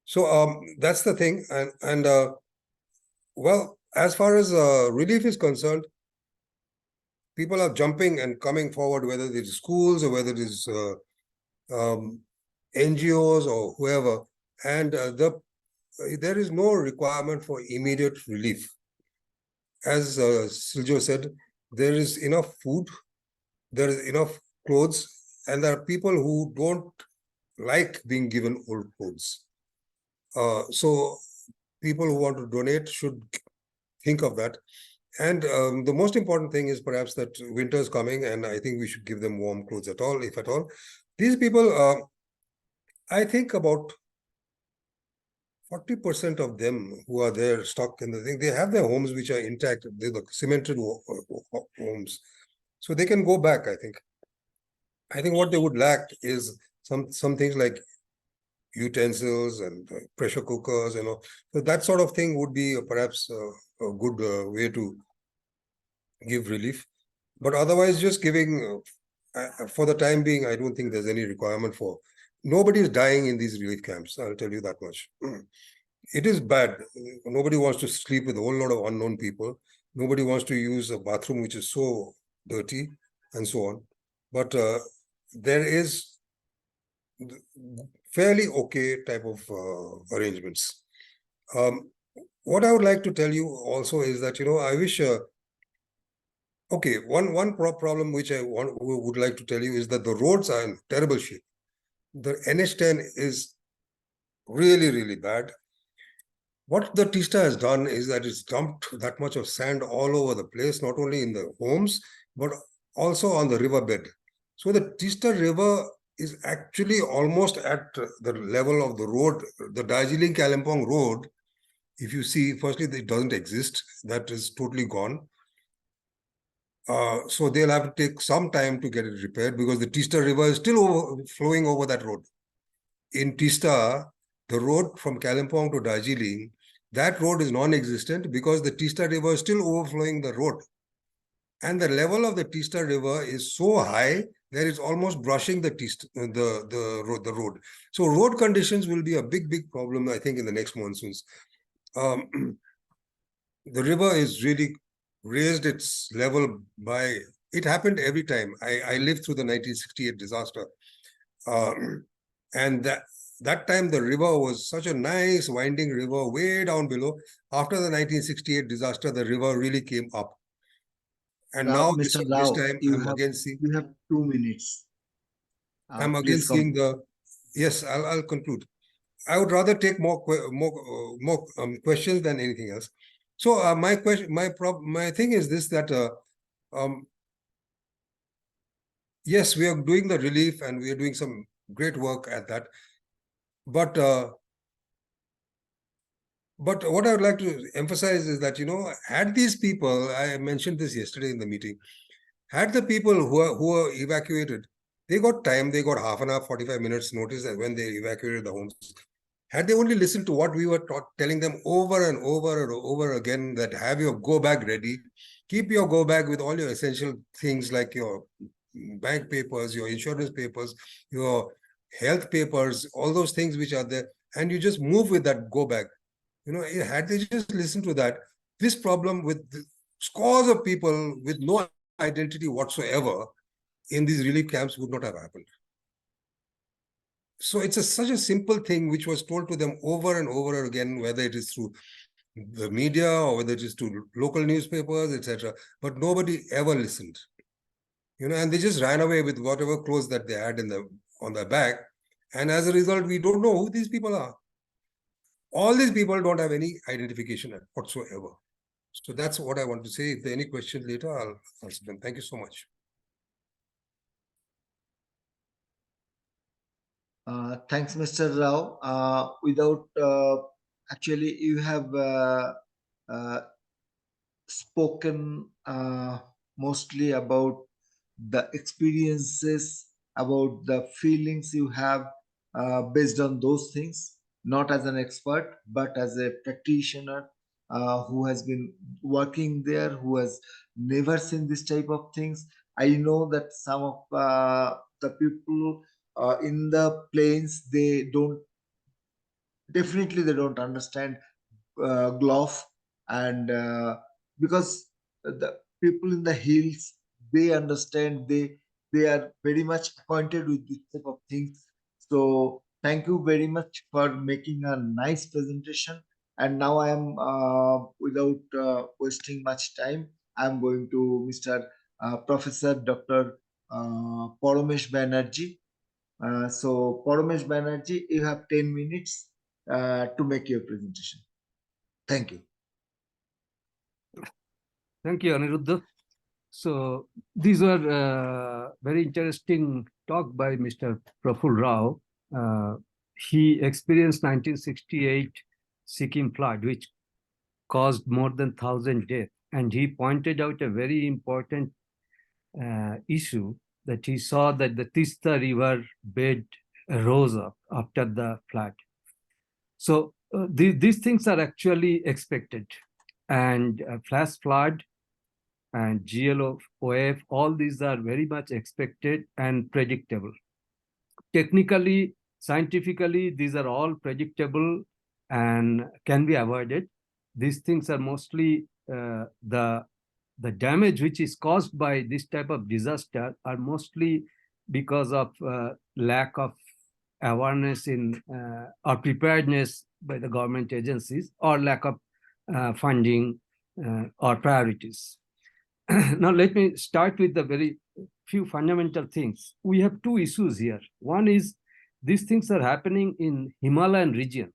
So that's the thing. And well, as far as relief is concerned, people are jumping and coming forward, whether it is schools or whether it is NGOs or whoever. And there is no requirement for immediate relief. As Siljo said, there is enough food, there is enough clothes, and there are people who don't like being given old clothes. So people who want to donate should think of that. And the most important thing is perhaps that winter is coming, and I think we should give them warm clothes at all, if at all. These people, I think about 40% of them who are there stuck in the thing, they have their homes which are intact. They're the cemented homes. So they can go back, I think. I think what they would lack is some things like utensils and pressure cookers, So that sort of thing would be perhaps a good way to give relief. But otherwise, just giving, for the time being, I don't think there's any requirement for. Nobody is dying in these relief camps, I'll tell you that much. It is bad. Nobody wants to sleep with a whole lot of unknown people. Nobody wants to use a bathroom which is so dirty and so on. But there is fairly okay type of arrangements. What I would like to tell you also is that, I wish, okay, one problem which I would like to tell you is that the roads are in terrible shape. The NH10 is really, really bad. What the Teesta has done is that it's dumped that much of sand all over the place, not only in the homes, but also on the riverbed. So the Teesta River is actually almost at the level of the road, the Darjeeling-Kalimpong road. If you see, firstly, it doesn't exist. That is totally gone. So they'll have to take some time to get it repaired because the Teesta River is still flowing over that road. In Teesta, the road from Kalimpong to Darjeeling, that road is non-existent because the Teesta River is still overflowing the road. And the level of the Teesta River is so high that it's almost brushing the road. So road conditions will be a big, big problem, I think, in the next monsoons. The river is really raised its level by, it happened every time. I lived through the 1968 disaster. And that time the river was such a nice winding river way down below. After the 1968 disaster, the river really came up. And now Mr. this Rao, time you I'm have again seeing. you have 2 minutes. I'm again Please seeing come. yes, I'll conclude. I would rather take more questions than anything else. So my thing is this, that yes, we are doing the relief and we are doing some great work at that. But what I would like to emphasize is that, had these people, I mentioned this yesterday in the meeting, had the people who were evacuated, they got time, they got half an hour, 45 minutes notice when they evacuated the homes. Had they only listened to what we were telling them over and over and over again, that have your go bag ready, keep your go bag with all your essential things like your bank papers, your insurance papers, your health papers, all those things which are there, and you just move with that go bag. Had they just listened to that, this problem with scores of people with no identity whatsoever in these relief camps would not have happened. So it's such a simple thing which was told to them over and over again, whether it is through the media or whether it is to local newspapers, etc. But nobody ever listened. And they just ran away with whatever clothes that they had on their back. And as a result, we don't know who these people are. All these people don't have any identification whatsoever. So that's what I want to say. If there are any questions later, I'll answer them. Thank you so much. Thanks, Mr. Rao. Without actually, you have uh, spoken mostly about the experiences, about the feelings you have based on those things, not as an expert, but as a practitioner who has been working there, who has never seen this type of things. I know that some of the people in the plains, they don't, definitely they don't understand glove, and because the people in the hills, they understand, they are very much acquainted with this type of things. So thank you very much for making a nice presentation. And now I am without wasting much time, I am going to Mr. Professor Dr. Paramesh Banerjee. So Paramesh Banerjee, you have 10 minutes to make your presentation. Thank you. Thank you, Aniruddha. So these were very interesting talk by Mr. Praful Rao. He experienced 1968 Sikkim flood, which caused more than 1,000 deaths. And he pointed out a very important issue, that he saw that the Teesta River bed rose up after the flood. So these things are actually expected. And flash flood and GLOF, all these are very much expected and predictable. Technically, scientifically, these are all predictable and can be avoided. These things are mostly the damage which is caused by this type of disaster are mostly because of lack of awareness in or preparedness by the government agencies, or lack of funding or priorities. Now, let me start with the very few fundamental things. We have two issues here. One is these things are happening in Himalayan region.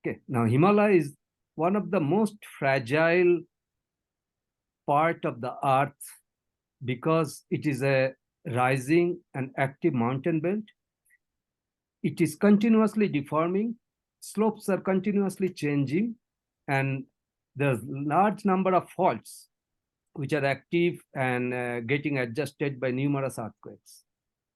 Okay, now Himalaya is one of the most fragile part of the earth because it is a rising and active mountain belt. It is continuously deforming, slopes are continuously changing, and there's large number of faults which are active and getting adjusted by numerous earthquakes.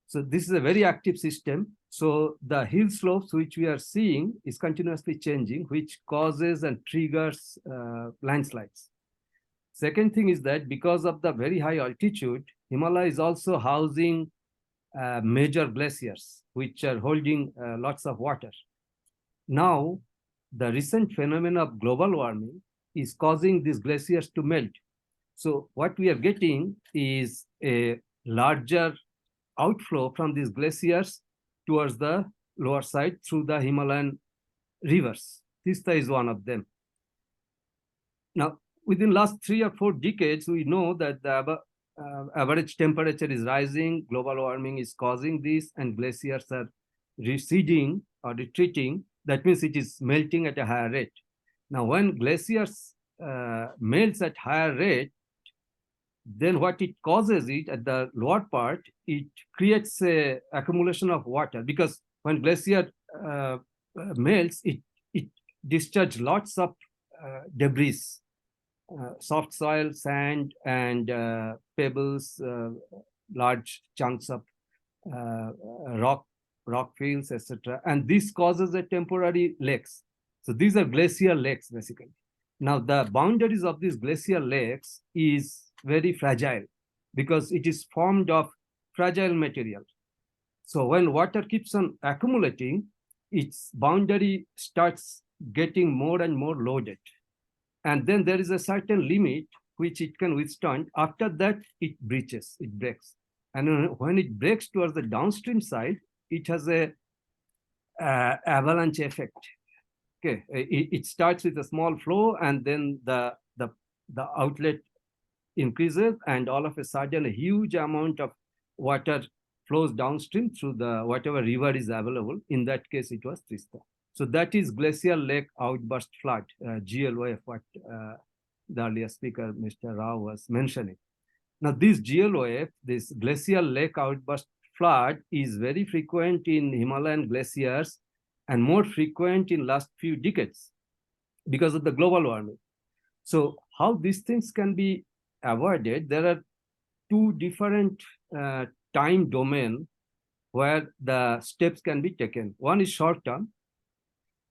So this is a very active system. So the hill slopes which we are seeing is continuously changing, which causes and triggers landslides. Second thing is that because of the very high altitude, Himalaya is also housing major glaciers, which are holding lots of water. Now, the recent phenomenon of global warming is causing these glaciers to melt. So what we are getting is a larger outflow from these glaciers towards the lower side through the Himalayan rivers. Teesta is one of them. Now, within last 3 or 4 decades, we know that the average temperature is rising, global warming is causing this, and glaciers are receding or retreating. That means it is melting at a higher rate. Now, when glaciers melts at higher rate, then what it causes it at the lower part, it creates a accumulation of water, because when glacier melts, it discharges lots of debris, soft soil, sand, and pebbles, large chunks of rock fields, etc. And this causes a temporary lakes. So these are glacial lakes, basically. Now, the boundaries of these glacial lakes is very fragile because it is formed of fragile material. So when water keeps on accumulating, its boundary starts getting more and more loaded. And then there is a certain limit which it can withstand. After that, it breaches, it breaks. And when it breaks towards the downstream side, it has a avalanche effect. Okay, it starts with a small flow, and then the outlet increases, and all of a sudden a huge amount of water flows downstream through the whatever river is available. In that case, it was Teesta. So that is glacial lake outburst flood, GLOF, what the earlier speaker, Mr. Rao, was mentioning. Now, this GLOF, this glacial lake outburst flood is very frequent in Himalayan glaciers and more frequent in last few decades because of the global warming. So how these things can be avoided? There are two different time domain where the steps can be taken. One is short term.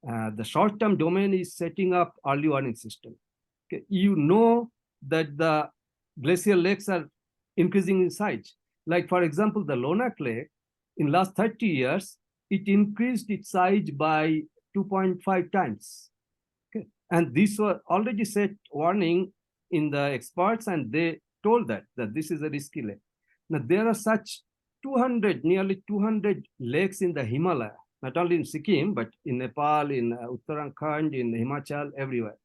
The short term domain is setting up early warning system. Okay. You know that the glacial lakes are increasing in size. Like for example, the Lonak Lake, in last 30 years, it increased its size by 2.5 times. Okay. And this was already set warning in the experts, and they told that this is a risky lake. Now there are such nearly 200 lakes in the Himalaya, not only in Sikkim, but in Nepal, in Uttarakhand, in Himachal, everywhere,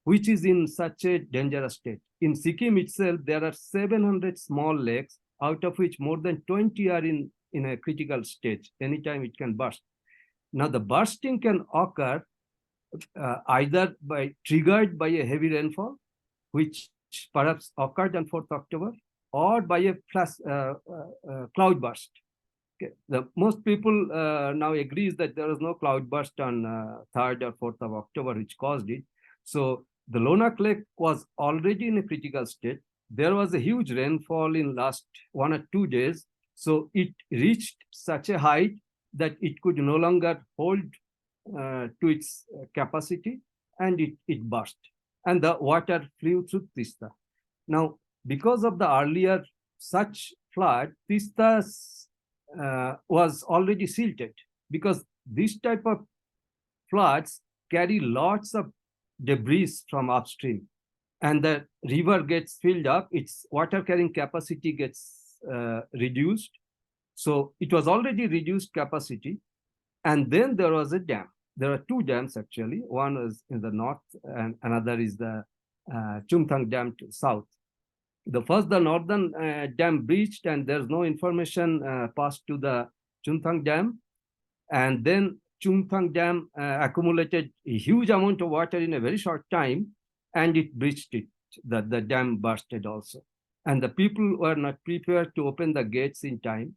which is in such a dangerous state. In Sikkim itself, there are 700 small lakes, out of which more than 20 are in a critical stage. Anytime it can burst. Now the bursting can occur either triggered by a heavy rainfall, which perhaps occurred on 4th October, or by a cloud burst. Okay. Most people now agrees that there was no cloud burst on 3rd or 4th of October, which caused it. So the Lonak Lake was already in a critical state. There was a huge rainfall in last 1 or 2 days. So it reached such a height that it could no longer hold to its capacity, and it burst. And the water flew through Teesta. Now, because of the earlier such flood, Teesta was already silted, because this type of floods carry lots of debris from upstream, and the river gets filled up, its water carrying capacity gets reduced. So it was already reduced capacity. And then there was a dam. There are 2 dams actually. One is in the north and another is the Chumthang Dam to south. The northern dam breached, and there's no information passed to the Chumthang Dam. And then Chumthang Dam accumulated a huge amount of water in a very short time, and it breached it. The dam bursted also. And the people were not prepared to open the gates in time.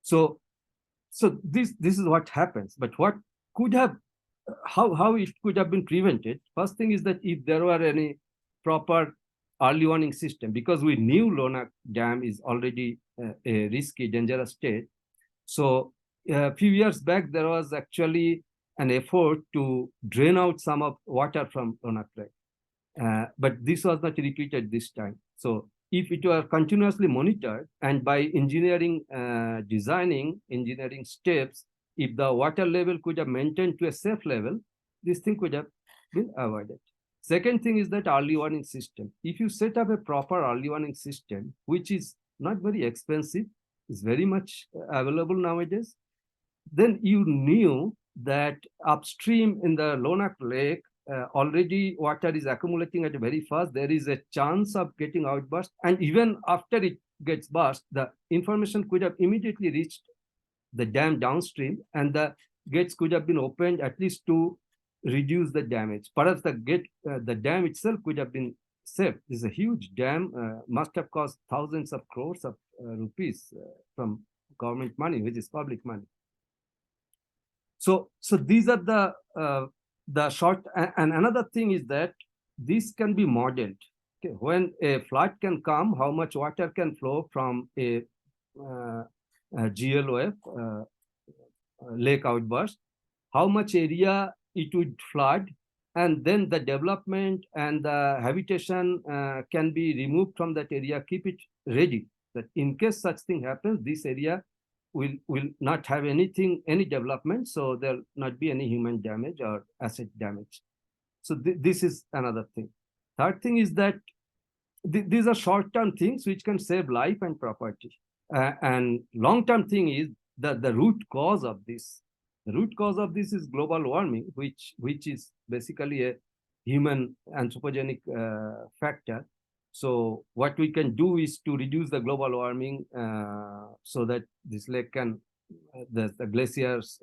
So this is what happens. But what could have, how it could have been prevented? First thing is that if there were any proper early warning system, because we knew Lonak Dam is already a risky, dangerous state. So a few years back, there was actually an effort to drain out some of water from Lonak Lake. But this was not repeated this time. So if it were continuously monitored, and by engineering steps, if the water level could have maintained to a safe level, this thing could have been avoided. Second thing is that early warning system. If you set up a proper early warning system, which is not very expensive, is very much available nowadays, then you knew that upstream in the Lonak Lake, already water is accumulating at a very fast. There is a chance of getting outburst. And even after it gets burst, the information could have immediately reached the dam downstream, and the gates could have been opened at least to reduce the damage. Perhaps the dam itself could have been saved. This is a huge dam, must have cost thousands of crores of rupees from government money, which is public money. So these are the short. And another thing is that this can be modeled. Okay, when a flood can come, how much water can flow from a GLOF, lake outburst, how much area it would flood, and then the development and the habitation can be removed from that area, keep it ready, that in case such thing happens, this area will not have any development, so there'll not be any human damage or asset damage. So this is another thing. Third thing is that these are short-term things which can save life and property. And long-term thing is the root cause of this. The root cause of this is global warming, which is basically a human anthropogenic factor. So what we can do is to reduce the global warming so that this lake can, the glaciers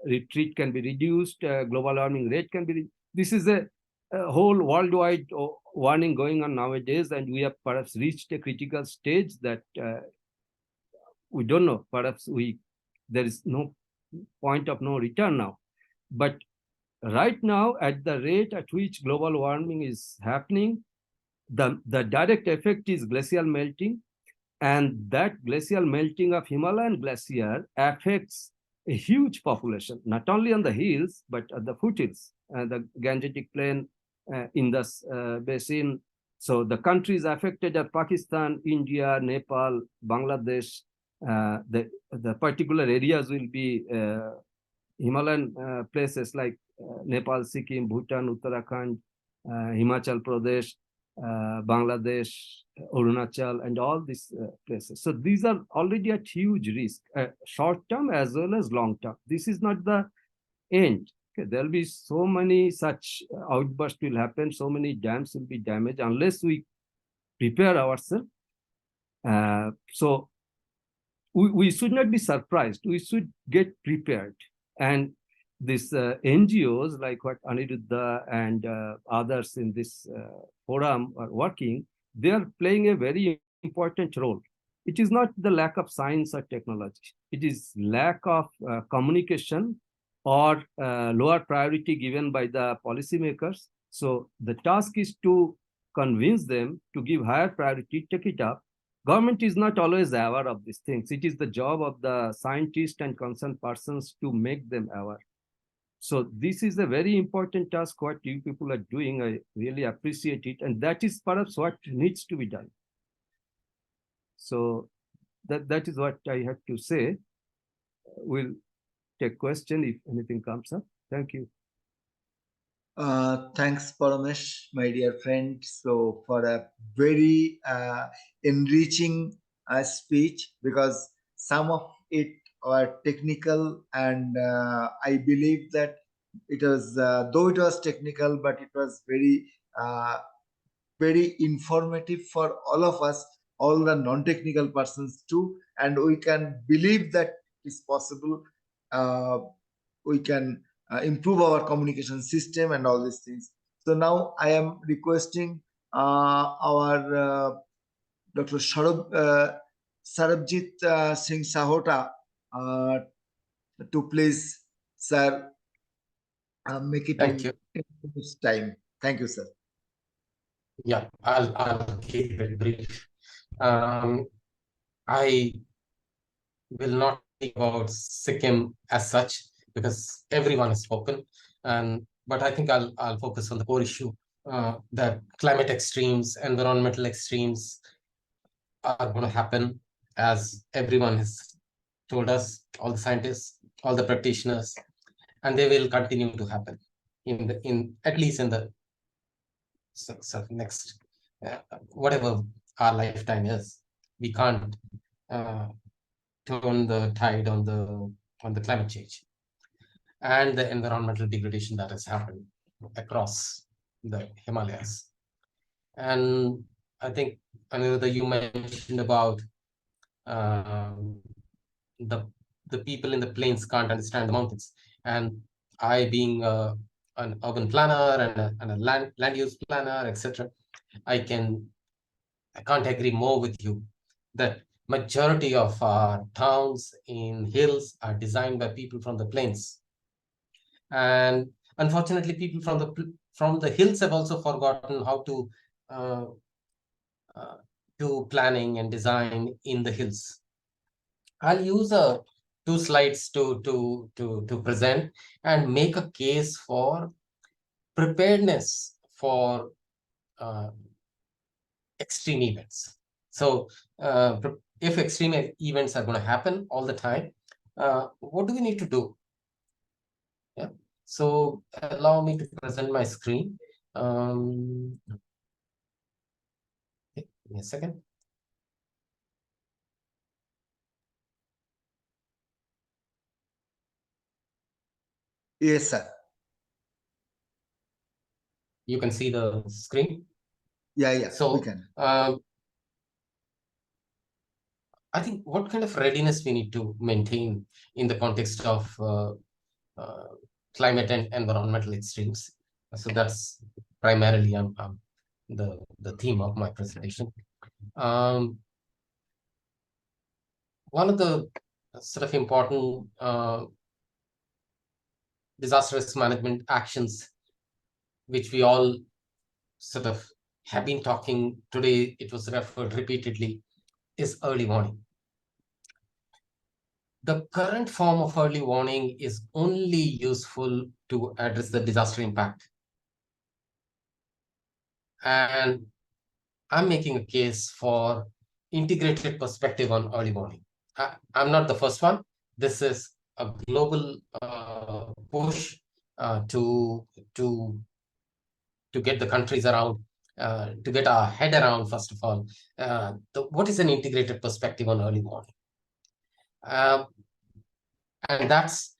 retreat can be reduced, global warming rate can be. This is a whole worldwide warning going on nowadays, and we have perhaps reached a critical stage that we don't know. Perhaps there is no point of no return now. But right now, at the rate at which global warming is happening, the direct effect is glacial melting, and that glacial melting of Himalayan glacier affects a huge population, not only on the hills, but at the foothills, the Gangetic Plain, Indus Basin. So the countries affected are Pakistan, India, Nepal, Bangladesh. The particular areas will be Himalayan places like Nepal, Sikkim, Bhutan, Uttarakhand, Himachal Pradesh, Bangladesh, Arunachal, and all these places. So these are already at huge risk, short term as well as long term. This is not the end. Okay, there'll be so many such outbursts will happen, so many dams will be damaged unless we prepare ourselves. So we should not be surprised. We should get prepared. And these NGOs like what Aniruddha and others in this forum are working, they are playing a very important role. It is not the lack of science or technology. It is lack of communication or lower priority given by the policymakers. So the task is to convince them to give higher priority, take it up. Government is not always aware of these things. It is the job of the scientists and concerned persons to make them aware. So this is a very important task what you people are doing. I really appreciate it. And that is perhaps what needs to be done. So that is what I have to say. We'll take question if anything comes up. Thank you. Thanks, Paramesh, my dear friend. So for a very enriching speech, because some of it are technical, and I believe that it was, though it was technical, but it was very informative for all of us, all the non-technical persons too, and we can believe that it's possible. We can improve our communication system and all these things. So now I am requesting our Dr. Sarabjit Singh Sahota to please, sir, make it Thank in you. 10 minutes time. Thank you, sir. Yeah, I'll keep it brief. I will not speak about Sikkim as such because everyone has spoken, but I think I'll focus on the core issue that climate extremes, environmental extremes are going to happen, as everyone has told us, all the scientists, all the practitioners, and they will continue to happen at least in the next whatever our lifetime is. We can't turn the tide on the climate change and the environmental degradation that has happened across the Himalayas. And I think, Aniruddha, you mentioned about the people in the plains can't understand the mountains. And I, being an urban planner and a land use planner, etc., I can't agree more with you that majority of our towns in hills are designed by people from the plains. And unfortunately, people from the hills have also forgotten how to do planning and design in the hills. I'll use two slides to present and make a case for preparedness for extreme events. So if extreme events are going to happen all the time, what do we need to do? Yeah. So allow me to present my screen. Give me a second. Yes, sir. You can see the screen. Yeah, so we can. I think what kind of readiness we need to maintain in the context of climate and environmental extremes. So that's primarily the theme of my presentation. one of the sort of important disaster risk management actions, which we all sort of have been talking today, it was referred repeatedly, is early warning. The current form of early warning is only useful to address the disaster impact. And I'm making a case for integrated perspective on early warning. I'm not the first one. This is a global push to get the countries around, to get our head around, first of all, what is an integrated perspective on early warning? And that's,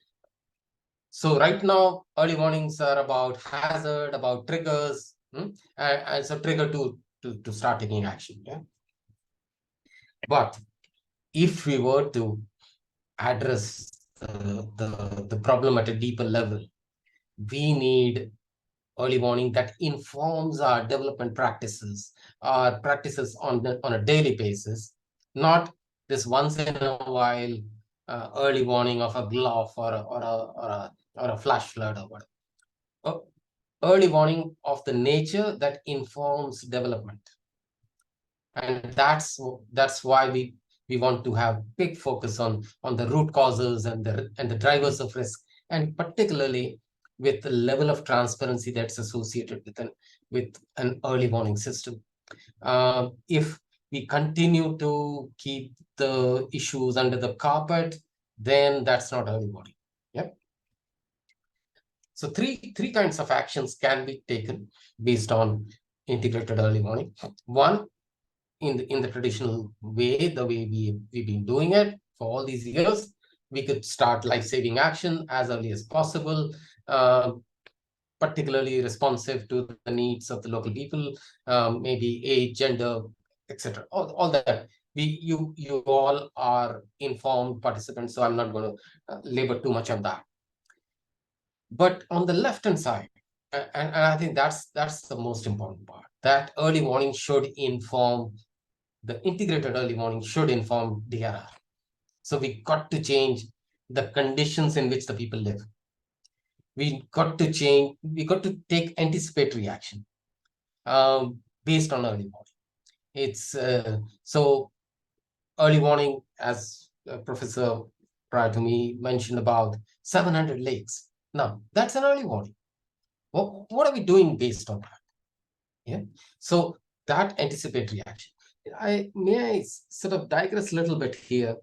so right now, early warnings are about hazard, about triggers, and so trigger to start taking action. Yeah? But if we were to address the problem at a deeper level, we need early warning that informs our development practices, our practices on a daily basis, not this once in a while early warning of a glove or a flash flood or whatever. Early warning of the nature that informs development. And that's why we want to have big focus on the root causes and the drivers of risk, and particularly with the level of transparency that's associated with an early warning system. If we continue to keep the issues under the carpet, then that's not early warning. Yep. So three kinds of actions can be taken based on integrated early warning. One, in the traditional way, the way we've been doing it for all these years, we could start life-saving action as early as possible, particularly responsive to the needs of the local people, maybe age, gender, etc. All that. You all are informed participants, so I'm not going to labor too much on that. But on the left-hand side, and I think that's the most important part, that early warning should inform, the integrated early warning should inform DRR. So we got to change the conditions in which the people live. We got to take anticipatory action based on early warning. It's so early warning, as Professor prior to me mentioned about 700 lakes. Now, that's an early warning. What are we doing based on that? Yeah. So that anticipatory action. May I sort of digress a little bit here?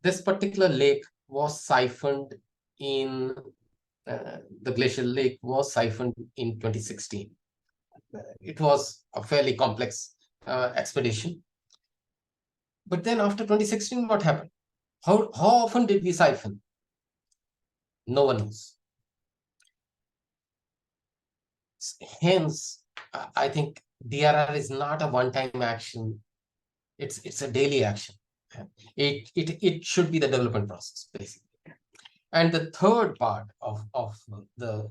This particular lake was siphoned in, the glacial lake was siphoned in 2016. It was a fairly complex expedition. But then after 2016, what happened? How often did we siphon? No one knows. Hence, I think DRR is not a one-time action. It's a daily action. It should be the development process, basically. And the third part of the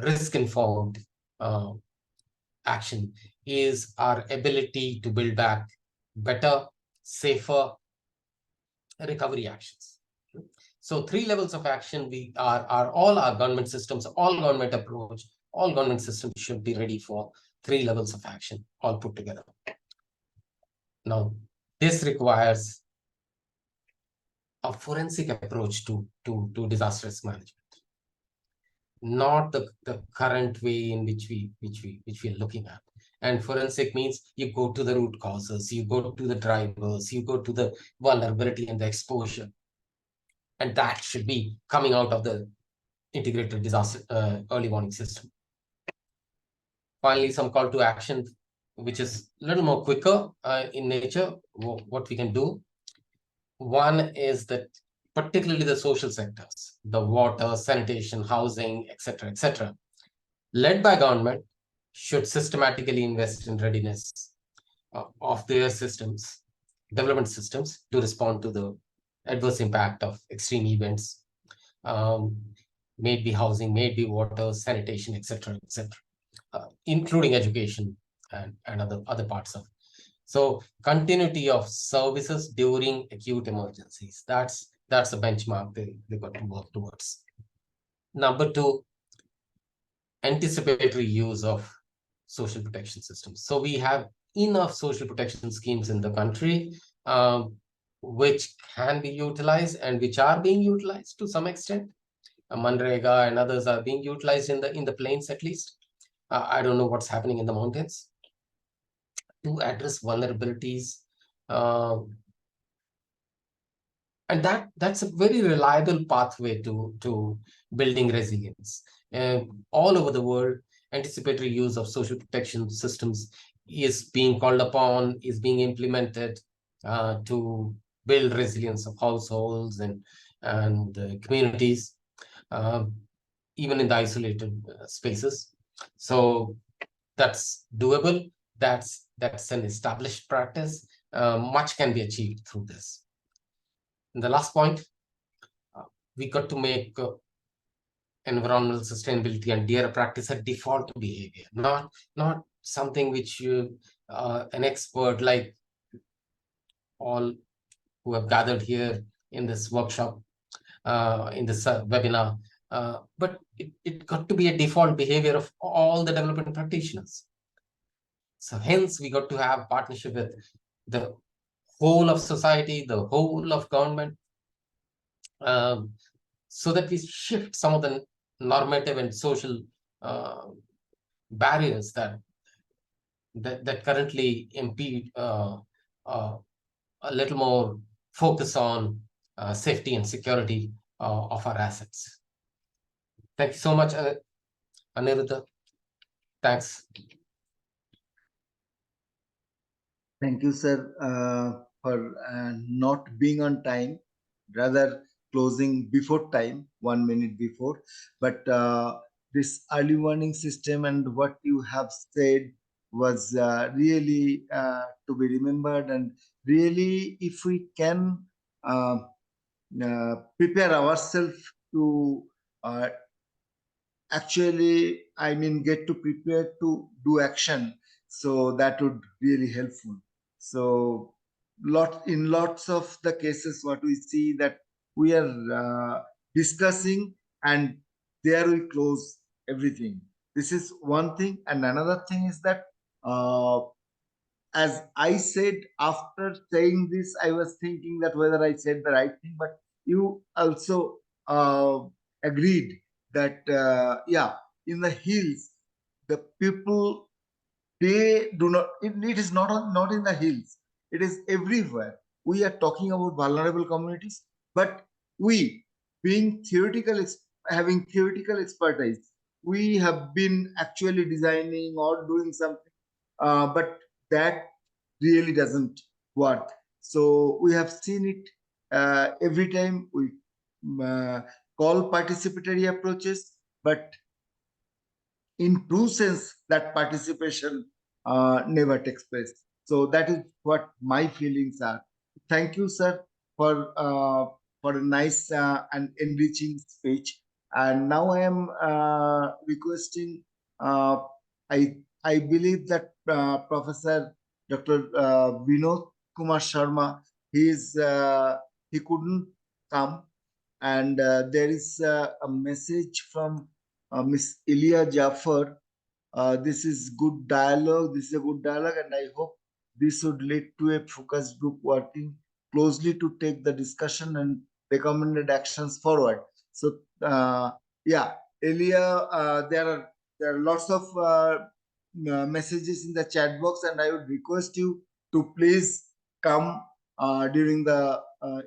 risk-informed action is our ability to build back better, safer recovery actions. So 3 levels of action we are all our government systems, all government approach, all government systems should be ready for 3 levels of action, all put together. Now, this requires a forensic approach to disaster risk management, not the current way in which we are looking at. And forensic means you go to the root causes, you go to the drivers, you go to the vulnerability and the exposure, and that should be coming out of the integrated disaster early warning system. Finally, some call to action, which is a little more quicker in nature, what we can do. One is that particularly the social sectors, the water, sanitation, housing, etc., led by government, should systematically invest in readiness of their systems, development systems, to respond to the adverse impact of extreme events, may it be housing, may it be water, sanitation, etc., including education and other parts of. So continuity of services during acute emergencies. That's the benchmark they got to work towards. Number two, anticipatory use of social protection systems. So we have enough social protection schemes in the country, which can be utilized and which are being utilized to some extent. Manrega and others are being utilized in the plains at least. I don't know what's happening in the mountains. To address vulnerabilities, and that's a very reliable pathway to building resilience. All over the world, anticipatory use of social protection systems is being called upon, is being implemented to build resilience of households and communities, even in the isolated spaces. So that's doable. That's an established practice. Much can be achieved through this. And the last point, we got to make environmental sustainability and DRA practice a default behavior, not something which an expert like all who have gathered here in this workshop, in this webinar, but it got to be a default behavior of all the development practitioners. So hence we got to have partnership with the whole of society, the whole of government, so that we shift some of the normative and social barriers that currently impede a little more focus on safety and security of our assets. Thank you so much, Aniruddha. Thanks. Thank you, sir, for not being on time, rather closing before time, 1 minute before. But this early warning system and what you have said was really to be remembered. And really, if we can prepare ourselves to actually, I mean, get to prepare to do action, so that would really helpful. So in lots of the cases, what we see that we are discussing and there we close everything. This is one thing. And another thing is that as I said, after saying this, I was thinking that whether I said the right thing, but you also agreed that, yeah, in the hills, the people, they do not, it is not in the hills, it is everywhere. We are talking about vulnerable communities, but we, being having theoretical expertise, we have been actually designing or doing something, but that really doesn't work. So we have seen it every time we call participatory approaches, but in true sense, that participation never takes place. So that is what my feelings are. Thank you, sir, for a nice and enriching speech. And now I am requesting. I believe that Professor Dr. Vinod Kumar Sharma, he couldn't come, and there is a message from Miss Ilya Jafar. This is good dialogue. This is a good dialogue, and I hope this would lead to a focus group working closely to take the discussion and recommended actions forward. So, yeah, Ilya, there are lots of messages in the chat box, and I would request you to please come during the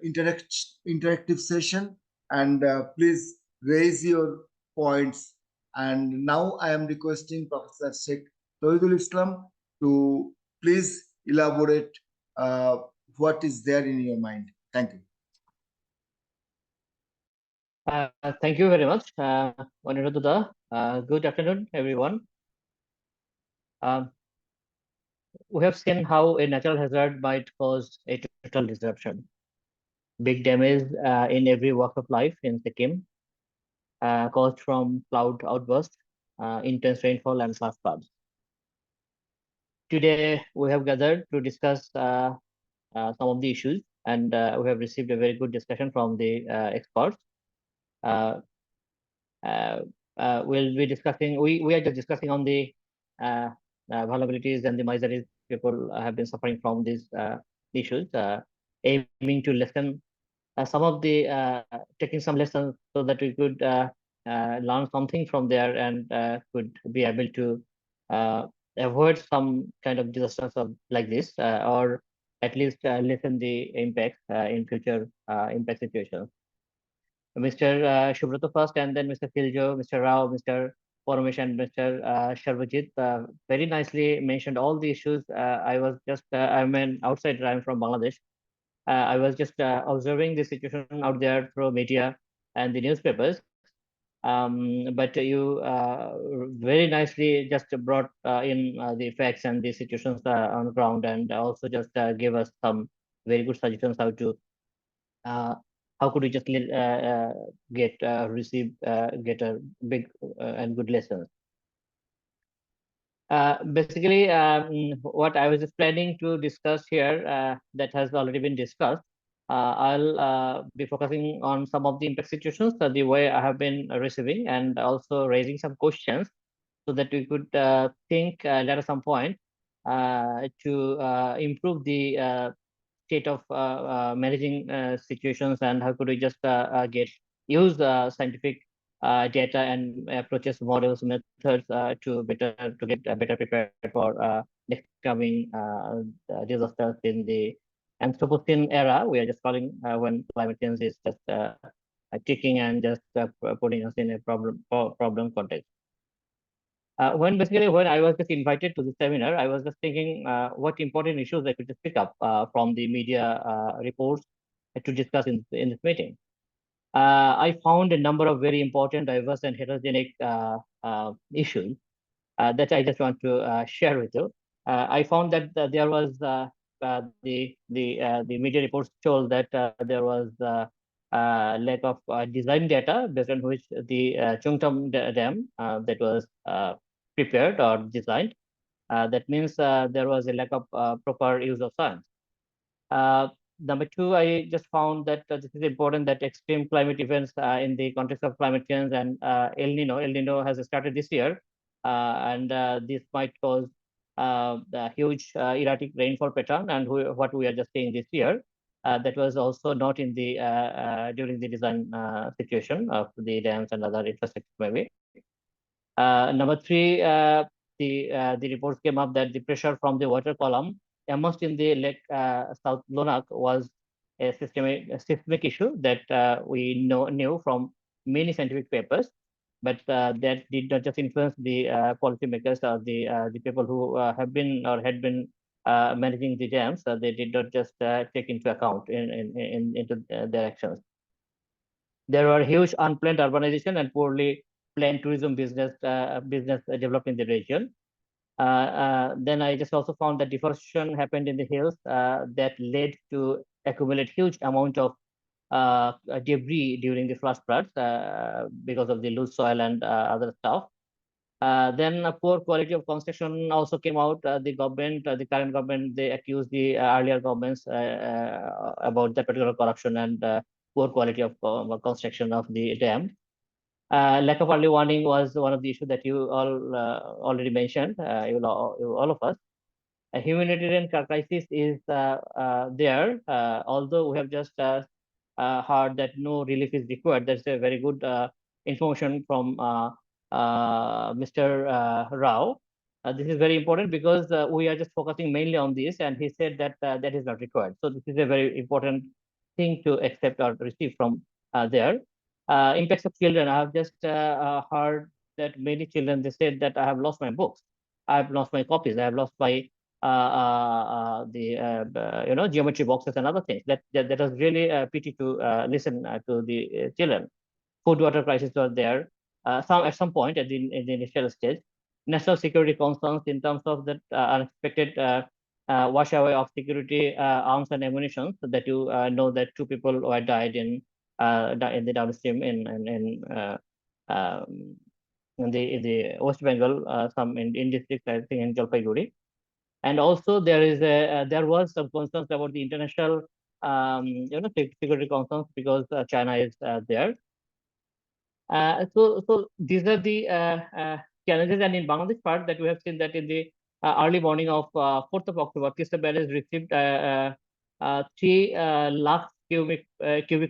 interactive session, and please raise your points. And now I am requesting Professor Sheikh Tohidul Islam to please elaborate what is there in your mind. Thank you. Thank you very much, Aniruddha. Good afternoon, everyone. We have seen how a natural hazard might cause a total disruption, big damage in every walk of life in Sikkim, caused from cloud outbursts, intense rainfall, and flash floods. today we have gathered to discuss some of the issues, and we have received a very good discussion from the experts. Uh, we'll be discussing, we are just discussing on the vulnerabilities and the miseries people have been suffering from these issues, aiming to lessen some of the taking some lessons so that we could learn something from there and could be able to avoid some kind of disasters like this, or at least lessen the impacts in future impact situations. Mr. Shubhrata first, and then Mr. Filjo, Mr. Rao, Mr. Paramesh, and Mr. Sharvajit very nicely mentioned all the issues. I was just, I'm an outsider, I'm from Bangladesh. I was just observing the situation out there through media and the newspapers. But you very nicely just brought in the facts and the situations on the ground, and also just gave us some very good suggestions uh, how could we just get receive get a big and good lessons. Basically, what I was just planning to discuss here that has already been discussed. I'll be focusing on some of the impact situations, the way I have been receiving, and also raising some questions so that we could think at some point to improve the state of managing situations, and how could we just get use scientific data and approaches, models, methods to get better prepared for next coming disasters in the Anthropocene era. We are just calling when climate change is just ticking and just putting us in a problem context. When I was just invited to the seminar, I was just thinking what important issues I could just pick up from the media reports to discuss in this meeting. I found a number of very important, diverse, and heterogenic issues that I just want to share with you. I found that there was the media reports told that there was lack of design data based on which the Chungtam Dam that was prepared or designed. That means there was a lack of proper use of science. Number two, I just found that this is important, that extreme climate events in the context of climate change and El Nino has started this year, and this might cause a huge erratic rainfall pattern, and what we are just seeing this year. That was also not in the during the design situation of the dams and other infrastructure maybe. Number three, the reports came up that the pressure from the water column immersed in the Lake South Lonak was a systemic issue that we knew from many scientific papers, but that did not just influence the policymakers or the people who have been or had been managing the dams. They did not just take into account into their actions. There were huge unplanned urbanization and poorly planned tourism business developed in the region. Then I just also found that deforestation happened in the hills that led to accumulate huge amount of debris during the flash floods because of the loose soil and other stuff. Then a poor quality of construction also came out. The government, the current government, they accused the earlier governments about the particular corruption and poor quality of construction of the dam. Lack of early warning was one of the issues that you all already mentioned, all of us. A humanitarian crisis is there, although we have just heard that no relief is required. That's a very good information from Mr. Rao. This is very important because we are just focusing mainly on this, and he said that that is not required. So this is a very important thing to accept or receive from there. Impacts of children. I have just heard that many children, they said that I have lost my books, I have lost my copies, I have lost my geometry boxes and other things. That was really a pity to listen to the children. Food water crisis was there at some point in the initial stage. National security concerns in terms of that unexpected wash away of security arms and ammunition, so that you know that 2 people were died in the downstream in the West Bengal, some in districts, I think in Jalpaiguri. And also there was some concerns about the international security concerns because China is there. So these are the challenges. And in Bangladesh part, that we have seen that in the early morning of 4th of October, Teesta Barrage received 3 lakh cubic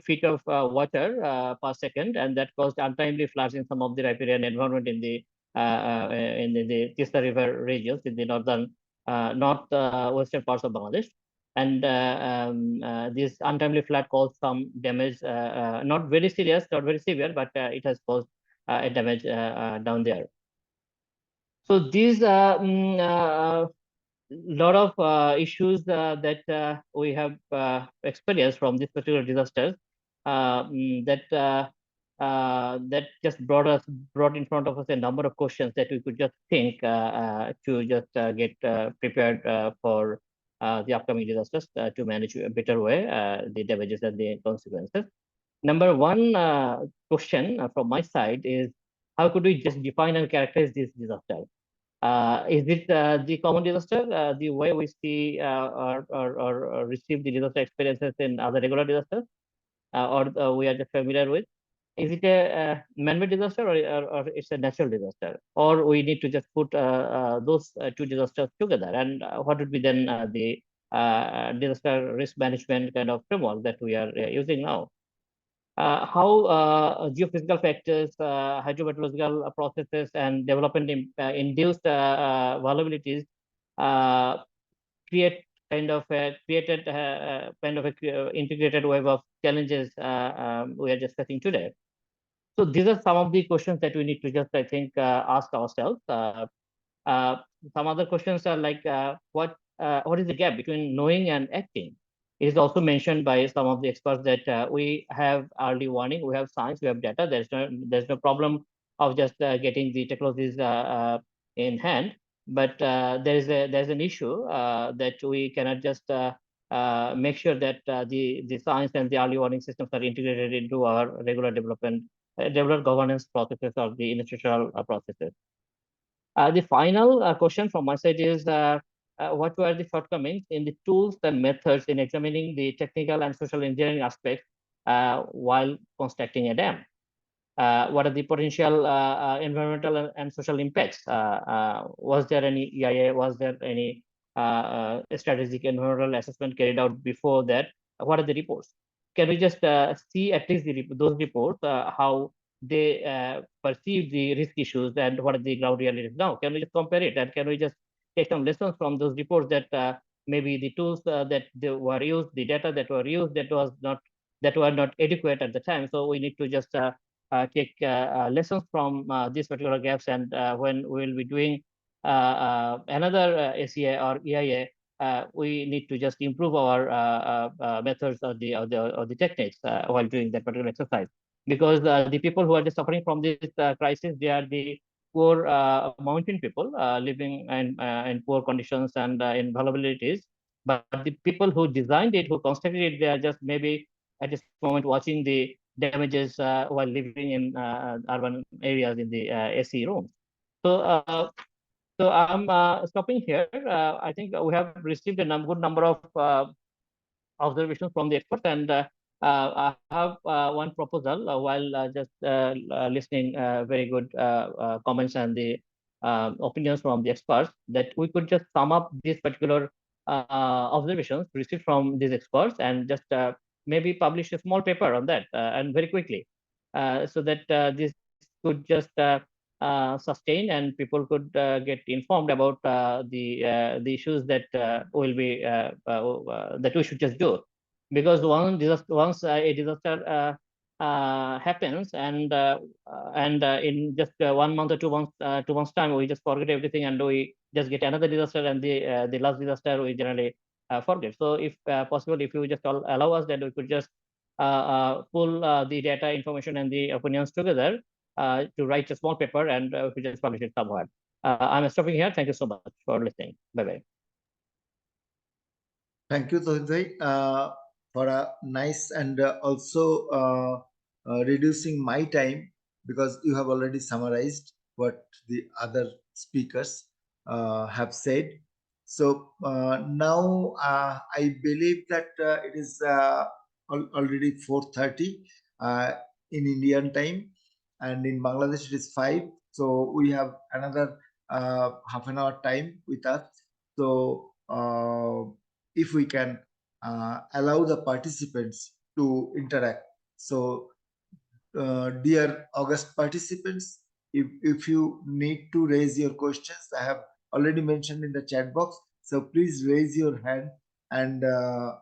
feet of water per second, and that caused untimely floods in some of the riparian environment in the the Teesta River regions in the western parts of Bangladesh. And this untimely flood caused some damage, not very serious, not very severe, but it has caused a damage down there. So these lot of issues that we have experienced from this particular disasters that just brought in front of us a number of questions that we could just think to just get prepared for the upcoming disasters to manage a better way the damages and the consequences. Number one question from my side is, how could we just define and characterize this disaster? Is it the common disaster, the way we see or receive the disaster experiences in other regular disasters, or we are just familiar with? Is it a man-made disaster, or it's a natural disaster, or we need to just put those two disasters together? And what would be then the disaster risk management kind of framework that we are using now? How geophysical factors, hydrometeorological processes, and development induced vulnerabilities create created kind of a integrated web of challenges we are discussing today. So these are some of the questions that we need to just, I think, ask ourselves. Some other questions are like, what is the gap between knowing and acting? It is also mentioned by some of the experts that we have early warning, we have science, we have data. There's no problem of just getting the technologies in hand, but there's an issue that we cannot just make sure that the science and the early warning systems are integrated into our regular developed governance processes or the institutional processes. The final question from my side is, what were the shortcomings in the tools and methods in examining the technical and social engineering aspects while constructing a dam? What are the potential environmental and social impacts? Was there any EIA? Was there any strategic environmental assessment carried out before that? What are the reports? Can we just see at least those reports, how they perceive the risk issues and what are the ground realities now? Can we just compare it, and can we just take some lessons from those reports that maybe the tools that they were used, the data that were used, that were not adequate at the time? So we need to just take lessons from these particular gaps, and when we will be doing another ACA or EIA, we need to just improve our methods or the techniques while doing that particular exercise. Because the people who are just suffering from this crisis, they are the poor mountain people living in poor conditions and in vulnerabilities. But the people who designed it, who constructed it, they are just maybe at this moment watching the damages while living in urban areas in the AC rooms. So I'm stopping here. I think we have received a good number of observations from the experts, and I have one proposal while just listening very good comments and the opinions from the experts, that we could just sum up these particular observations received from these experts and just maybe publish a small paper on that and very quickly, so that this could just sustain and people could get informed about the issues that will be that we should just do. Because once a disaster happens, and in just 1 month or 2 months time, we just forget everything and we just get another disaster, and the last disaster we generally forget. So if possible, if you just allow us, then we could just pull the data, information, and the opinions together to write a small paper, and we just publish it somewhere. I'm stopping here. Thank you so much for listening. Bye-bye. Thank you, Tonjai, for a nice and also reducing my time, because you have already summarized what the other speakers have said. So now I believe that it is already 4:30 in Indian time, and in Bangladesh it is 5. So we have another half an hour time with us. So if we can allow the participants to interact. So dear August participants, if you need to raise your questions, I have already mentioned in the chat box. So please raise your hand, and uh,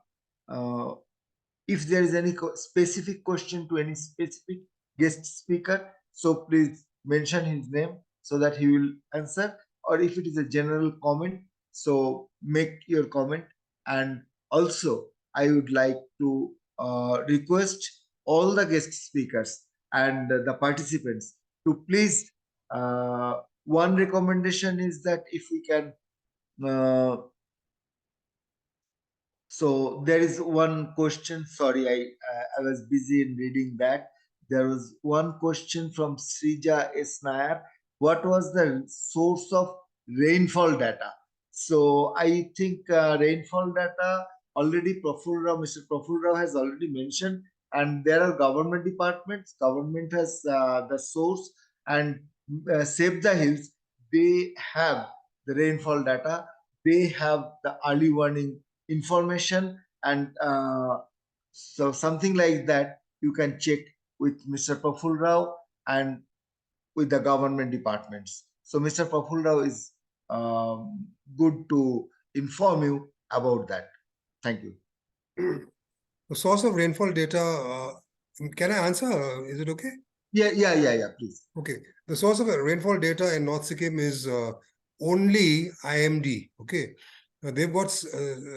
if there is any specific question to any specific guest speaker, so please mention his name so that he will answer. Or if it is a general comment, so make your comment. And also, I would like to request all the guest speakers and the participants to please, one recommendation is that if we can, so there is one question. Sorry, I was busy in reading that. There was one question from Srija S. Nair. What was the source of rainfall data? So I think rainfall data already Mr. Praful Rao has already mentioned, and there are government departments. Government has the source, and Save the Hills, they have the rainfall data. They have the early warning information, and so something like that you can check with Mr. Praful Rao and with the government departments. So Mr. Praful Rao is good to inform you about that. Thank you. The source of rainfall data, can I answer? Is it okay? Yeah, please. Okay. The source of rainfall data in North Sikkim is only IMD. Okay. They've got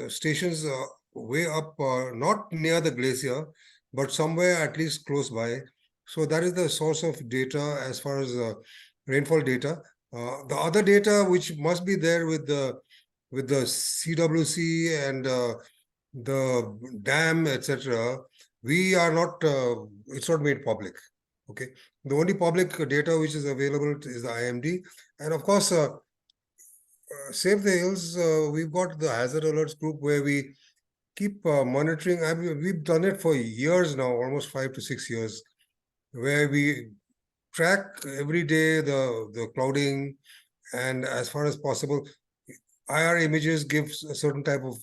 stations way up, not near the glacier, but somewhere at least close by. So that is the source of data as far as rainfall data. The other data which must be there with the CWC and the dam, etc., we are not. It's not made public. Okay. The only public data which is available is the IMD, and of course, Save the Hills. We've got the hazard alerts group where we keep monitoring. I mean, we've done it for years now, almost 5 to 6 years, where we track every day the clouding, and as far as possible, IR images gives a certain type of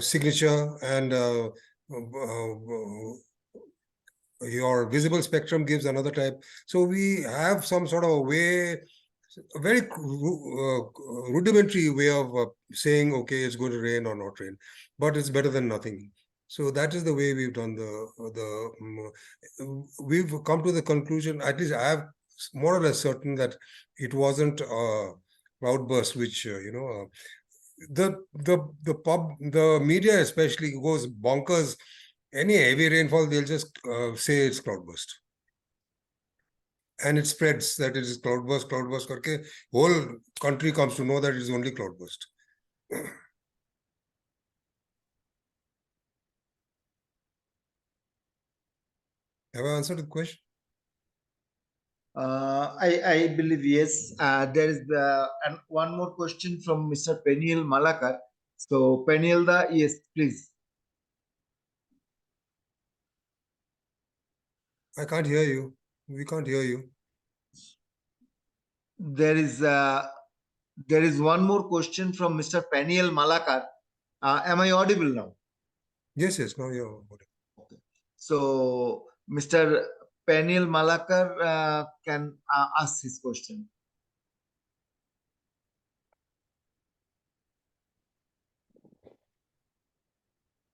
signature, and your visible spectrum gives another type. So we have some sort of a way, a very rudimentary way of saying, okay, it's going to rain or not rain, but it's better than nothing. So that is the way we've done we've come to the conclusion, at least I have more or less certain, that it wasn't a cloudburst, which, the media especially goes bonkers. Any heavy rainfall, they'll just say it's cloudburst. And it spreads that it is cloudburst. Karke, whole country comes to know that it is only cloudburst. Have I answered the question? I believe yes. There is and one more question from Mr. Peniel Malakar. So Peniel, yes, please. I can't hear you. We can't hear you. There is one more question from Mr. Peniel Malakar. Am I audible now? Yes, now you're audible. Okay. So Mr. Peniel Malakar can ask his question.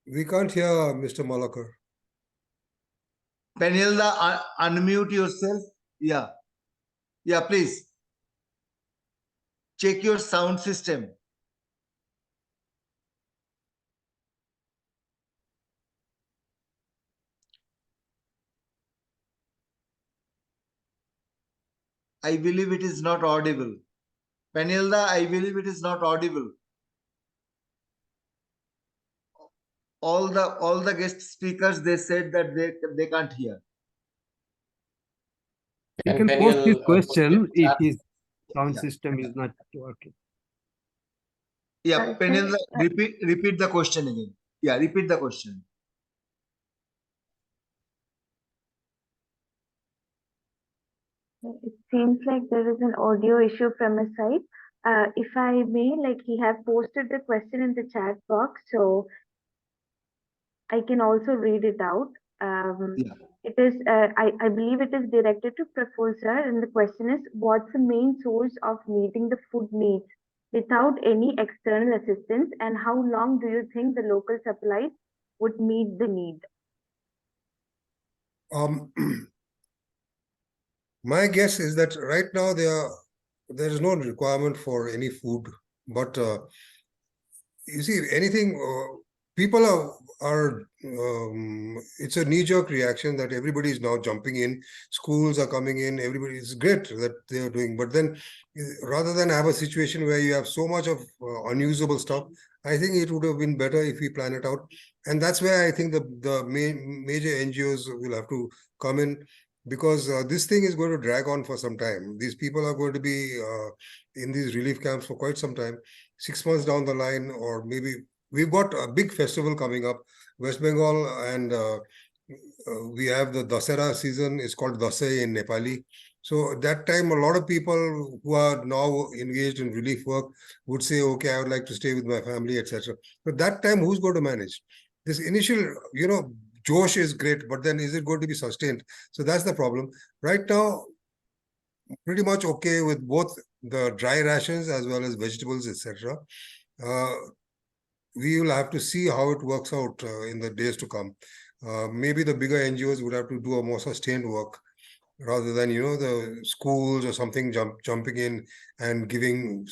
We can't hear Mr. Malakar. Peniel, unmute yourself. Yeah, please. Check your sound system. I believe it is not audible. Penilda, I believe it is not audible. All the guest speakers, they said that they can't hear. You And can post his Daniel, question if he's Sound Yeah. system is not working. Yeah, Sir, Penel, repeat the question again. Yeah, repeat the question. it seems like there is an audio issue from his side. If I may, like he have posted the question in the chat box, so I can also read it out. Yeah. It is, I believe it is directed to Praful sir, and the question is, what's the main source of meeting the food needs without any external assistance, and how long do you think the local supplies would meet the need? My guess is that right now there is no requirement for any food, but you see, anything people are it's a knee-jerk reaction that everybody is now jumping in. Schools are coming in. Everybody, it's great that they are doing, but then rather than have a situation where you have so much of unusable stuff, I think it would have been better if we plan it out. And that's where I think the major NGOs will have to come in, because this thing is going to drag on for some time. These people are going to be in these relief camps for quite some time. 6 months down the line, or maybe we've got a big festival coming up, West Bengal, and we have the Dasara season. It's called Dasai in Nepali. So that time, a lot of people who are now engaged in relief work would say, okay, I would like to stay with my family, etc. But that time, who's going to manage? This initial, Josh is great, but then is it going to be sustained? So that's the problem. Right now, pretty much okay with both the dry rations as well as vegetables, etc. We will have to see how it works out in the days to come. Maybe the bigger NGOs would have to do a more sustained work rather than, the schools or something jumping in and taking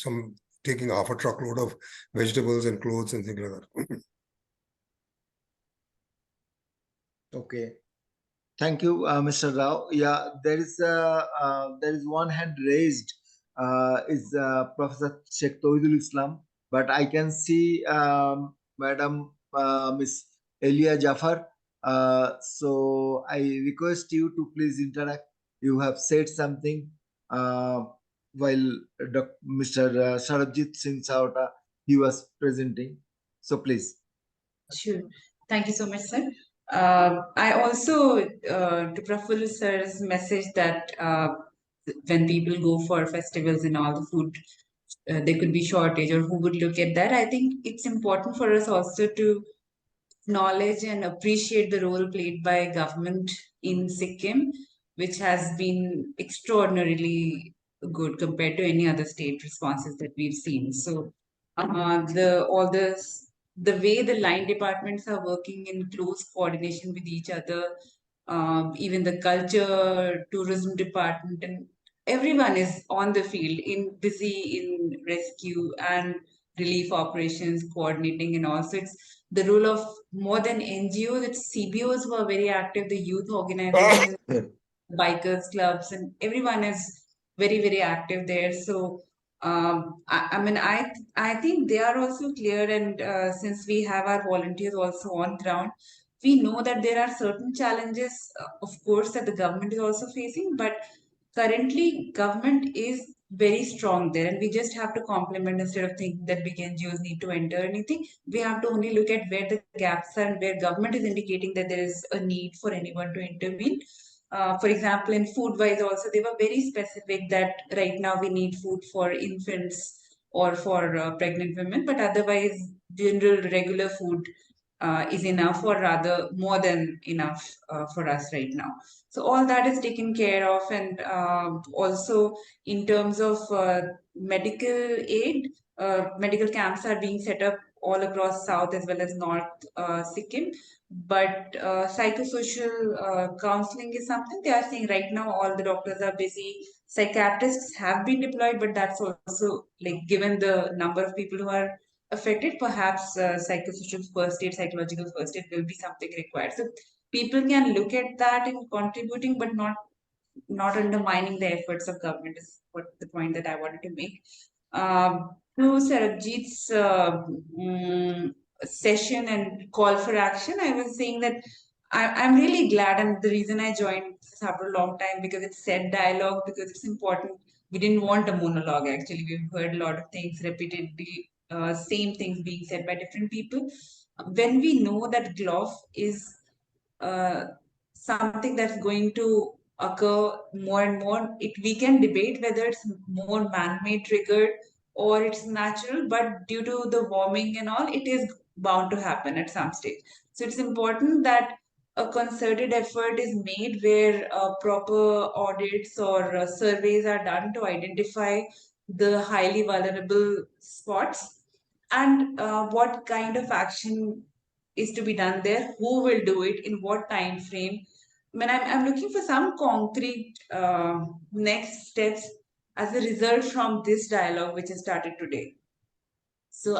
half a truckload of vegetables and clothes and things like that. Okay. Thank you, Mr. Rao. Yeah, there is one hand raised. Is Professor Sheikh Tohidul Islam, but I can see Madam Miss Elia Jafar. So I request you to please interact. You have said something while Mr. Sarabjit Singh Saota he was presenting. So please. Sure. Thank you so much, sir. I also, to Praful sir's message that when people go for festivals and all the food, there could be shortage, or who would look at that. I think it's important for us also to acknowledge and appreciate the role played by government in Sikkim, which has been extraordinarily good compared to any other state responses that we've seen. So the way the line departments are working in close coordination with each other, even the culture, tourism department, and everyone is on the field in busy in rescue and relief operations, coordinating, and also it's the role of more than NGOs, it's CBOs who are very active, the youth organizations, bikers clubs, and everyone is very, very active there. So I mean, I think they are also clear, and since we have our volunteers also on ground, we know that there are certain challenges, of course, that the government is also facing, but currently government is very strong there, and we just have to complement instead of thinking that big NGOs need to enter anything. We have to only look at where the gaps are and where government is indicating that there is a need for anyone to intervene. For example, in food wise also, they were very specific that right now we need food for infants or for pregnant women, but otherwise general regular food is enough, or rather more than enough for us right now. So all that is taken care of, and also in terms of medical aid, medical camps are being set up all across South as well as North Sikkim. But psychosocial counseling is something they are saying right now. All the doctors are busy. Psychiatrists have been deployed, but that's also like given the number of people who are affected, perhaps psychosocial first aid, psychological first aid will be something required. So people can look at that in contributing, but not undermining the efforts of government is what the point that I wanted to make. To Sarabjit's session and call for action, I was saying that I'm really glad, and the reason I joined this after a long time because it said dialogue, because it's important We didn't want a monologue, actually. We've heard a lot of things repeatedly, same things being said by different people. When we know that GLOF is uh, something that's going to occur more and more, we can debate whether it's more man-made triggered or it's natural, but due to the warming and all, it is bound to happen at some stage. So it's important that a concerted effort is made where proper audits or surveys are done to identify the highly vulnerable spots, and what kind of action is to be done there, who will do it, in what time frame. I mean, I'm looking for some concrete next steps as a result from this dialogue which has started today. So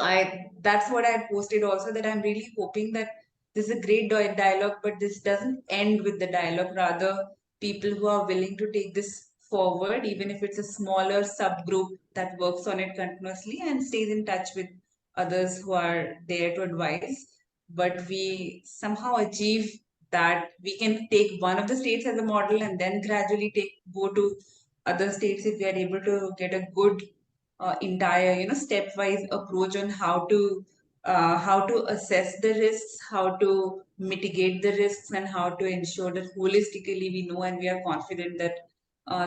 that's what I posted also, that I'm really hoping that this is a great dialogue, but this doesn't end with the dialogue. Rather, people who are willing to take this forward, even if it's a smaller subgroup that works on it continuously and stays in touch with others who are there to advise, but we somehow achieve that we can take one of the states as a model and then gradually go to other states if we are able to get a good entire stepwise approach on how to assess the risks, how to mitigate the risks, and how to ensure that holistically we know and we are confident that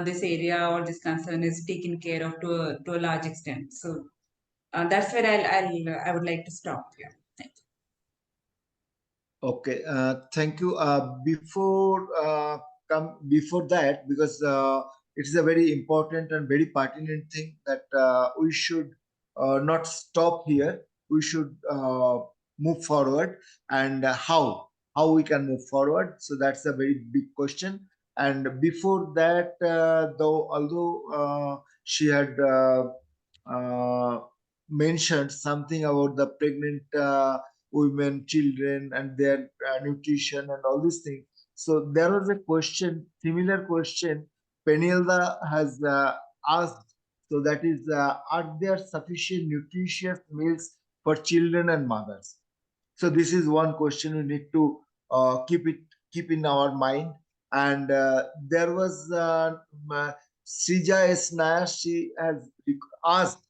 this area or this concern is taken care of to a large extent. So that's where I would like to stop here. Thank you. Okay, thank you. Before that, because it is a very important and very pertinent thing that we should not stop here. We should move forward, and how we can move forward. So that's a very big question. And before that, although she had mentioned something about the pregnant women, children, and their nutrition and all these things. So there was a question, similar question, Penelda has asked. So that is, are there sufficient nutritious meals for children and mothers? So this is one question we need to keep in our mind. And there was Srija S. Nair. She has asked.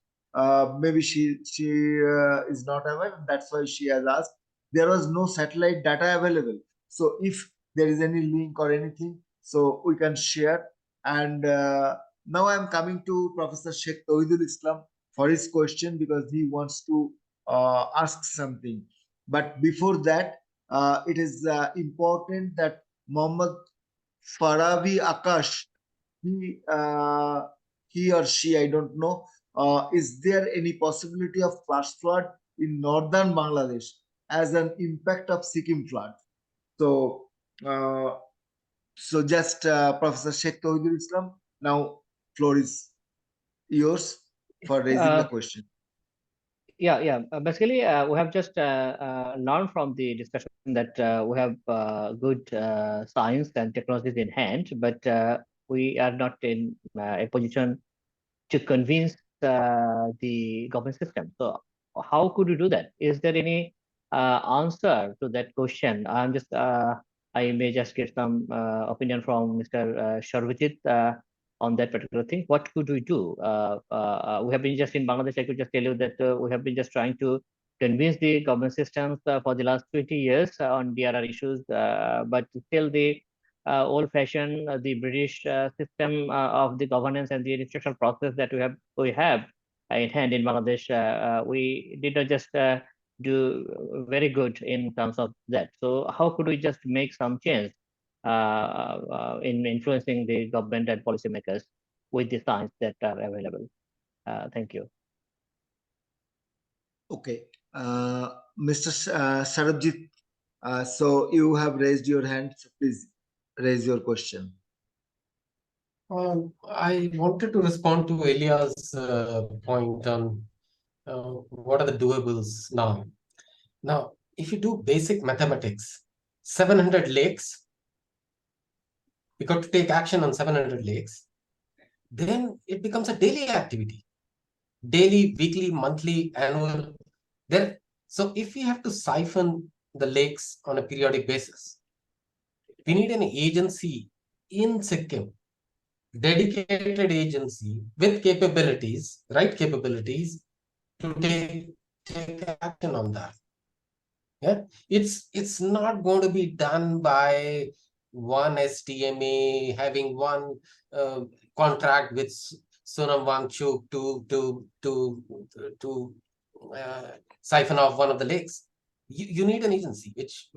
Maybe she is not aware. That's why she has asked. There was no satellite data available. So if there is any link or anything, so we can share. And now I'm coming to Professor Sheikh Tawhidul Islam for his question, because he wants to ask something. But before that, it is important that Muhammad Farabi Akash, he or she, I don't know, is there any possibility of flash flood in northern Bangladesh as an impact of Sikkim flood? So, just Professor Sheikh Tawhidul Islam, now floor is yours for raising the question. Yeah. Basically, we have just learned from the discussion that we have good science and technologies in hand, but we are not in a position to convince the government system. So how could we do that? Is there any answer to that question? I may just get some opinion from Mr. Sharvajit on that particular thing. What could we do? We have been just in Bangladesh. I could just tell you that we have been just trying to convince the government systems for the last 20 years on DRR issues, but still the old-fashioned the British system of the governance and the institutional process that we have in hand in Bangladesh. We did not just do very good in terms of that. So how could we just make some change in influencing the government and policymakers with the science that are available? Thank you. Okay, Mr. Sarabjit, so you have raised your hand. So please raise your question. I wanted to respond to Elia's point on what are the doables now. Now, if you do basic mathematics, 700 lakes, we got to take action on 700 lakes, then it becomes a daily activity. Daily, weekly, monthly, annual. So if we have to siphon the lakes on a periodic basis, we need an agency in Sikkim dedicated agency with capabilities, right capabilities, to take action on that. Yeah, it's not going to be done by one STMA having one contract with Sonam Wangchuk to siphon off one of the lakes. You need an agency, which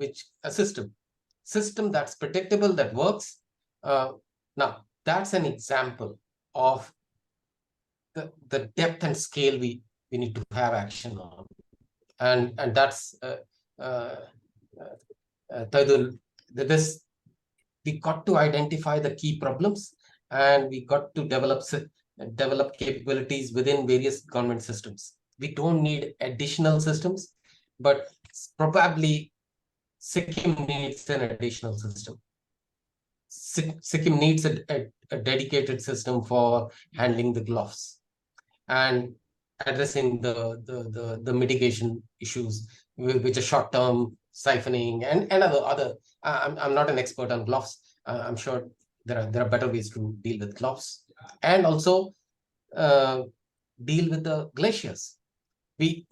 a system that's predictable, that works. Now that's an example of the depth and scale we need to have action on, and that's Taidul, this we got to identify the key problems, and we got to develop capabilities within various government systems. We don't need additional systems, but probably Sikkim needs an additional system. Sikkim needs a dedicated system for handling the gloves and addressing the mitigation issues, which are short-term siphoning and other. I'm not an expert on gloves. I'm sure there are better ways to deal with gloves, and also deal with the glaciers.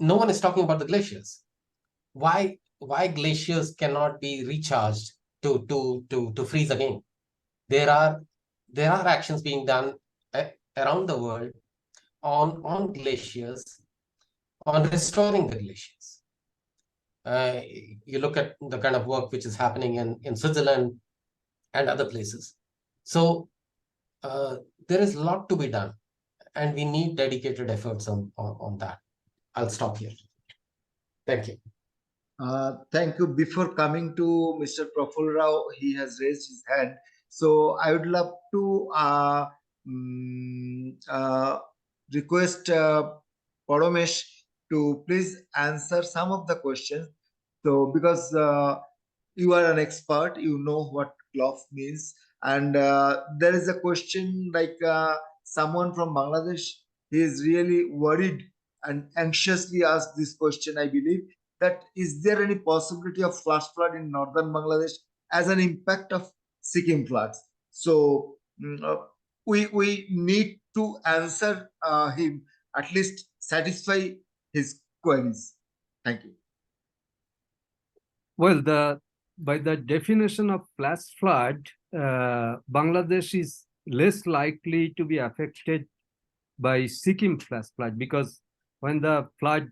No one is talking about the glaciers. Why glaciers cannot be recharged to freeze again? There are actions being done around the world on glaciers, on restoring the glaciers. You look at the kind of work which is happening in Switzerland and other places. So there is a lot to be done, and we need dedicated efforts on that. I'll stop here. Thank you. Thank you. Before coming to Mr. Praful Rao, he has raised his hand. So I would love to request Paramesh to please answer some of the questions. So because you are an expert, you know what cloth means, and there is a question like someone from Bangladesh, he is really worried and anxiously asked this question, I believe, that is there any possibility of flash flood in northern Bangladesh as an impact of Sikkim floods? So we need to answer him, at least satisfy his queries. Thank you. Well, by the definition of flash flood, Bangladesh is less likely to be affected by Sikkim flash flood, because when the flood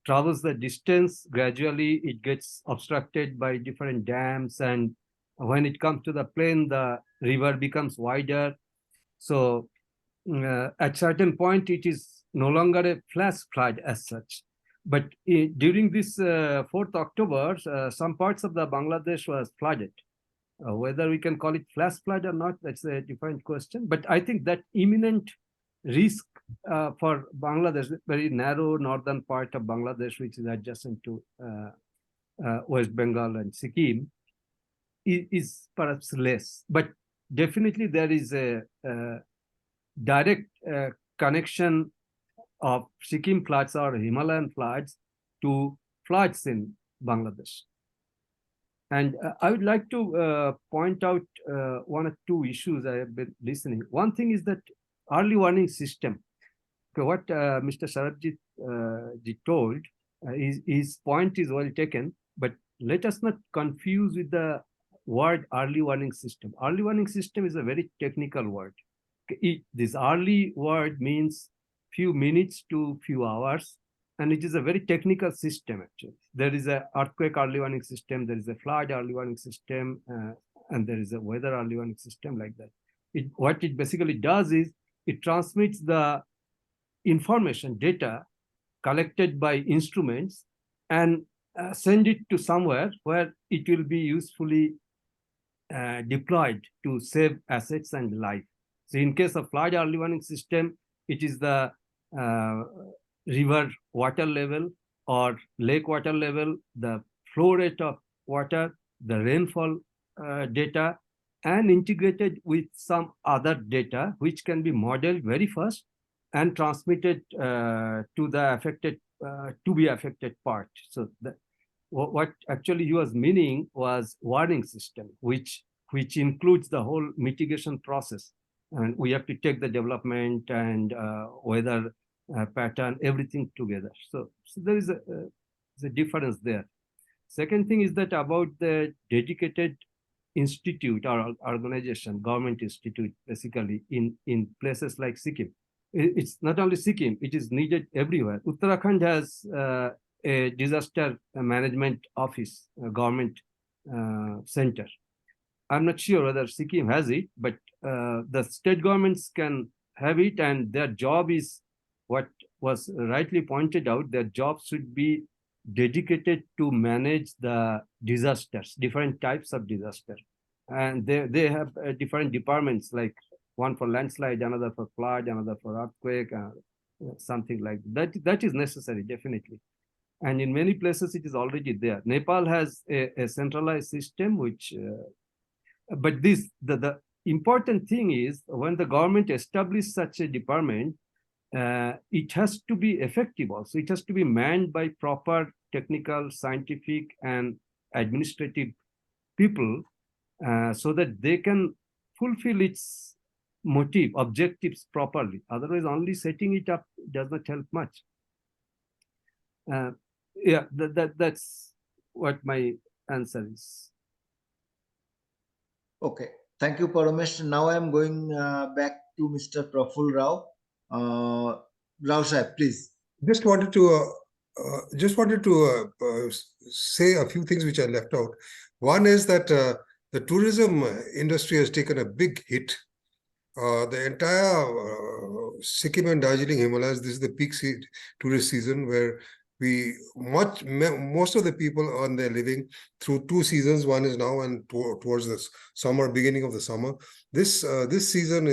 travels the distance, gradually it gets obstructed by different dams, and when it comes to the plain, the river becomes wider. So at certain point, it is no longer a flash flood as such. But during this 4th October, some parts of the Bangladesh was flooded. Whether we can call it flash flood or not, that's a different question. But I think that imminent risk for Bangladesh, very narrow northern part of Bangladesh, which is adjacent to West Bengal and Sikkim, is perhaps less. But definitely there is a direct connection of Sikkim floods or Himalayan floods to floods in Bangladesh. And I would like to point out one or two issues I have been listening. One thing is that early warning system. Okay, what Mr. Sarabjit told, his point is well taken, but let us not confuse with the word early warning system. Early warning system is a very technical word. This early word means few minutes to few hours, and it is a very technical system actually. There is an earthquake early warning system, there is a flood early warning system, and there is a weather early warning system like that. What it basically does is it transmits the information, data collected by instruments, and send it to somewhere where it will be usefully deployed to save assets and life. So in case of flood early warning system, it is the river water level or lake water level, the flow rate of water, the rainfall data, and integrated with some other data which can be modeled very fast and transmitted to the affected, to be affected part. So what actually he was meaning was warning system, which includes the whole mitigation process. And we have to take the development and weather pattern, everything together. So there is a difference there. Second thing is that about the dedicated institute or organization, government institute, basically in places like Sikkim. It's not only Sikkim, it is needed everywhere. Uttarakhand has a disaster management office, a government center. I'm not sure whether Sikkim has it, but the state governments can have it, and their job is what was rightly pointed out. Their job should be dedicated to manage the disasters, different types of disaster. And they have different departments, like one for landslide, another for flood, another for earthquake, something like that. That is necessary, definitely. And in many places, it is already there. Nepal has a centralized system, which, but the important thing is when the government establishes such a department, it has to be effective also. It has to be manned by proper technical, scientific, and administrative people so that they can fulfill its objectives properly. Otherwise, only setting it up does not help much. Yeah, that's what my answer is. Okay, thank you, Paramesh. Now I am going back to Mr. Praful Rao. Rao Sahib, please. Just wanted to say a few things which I left out. One is that the tourism industry has taken a big hit. The entire Sikkim and Darjeeling Himalayas, this is the peak tourist season where most of the people earn their living through two seasons. One is now and towards the summer, beginning of the summer. This season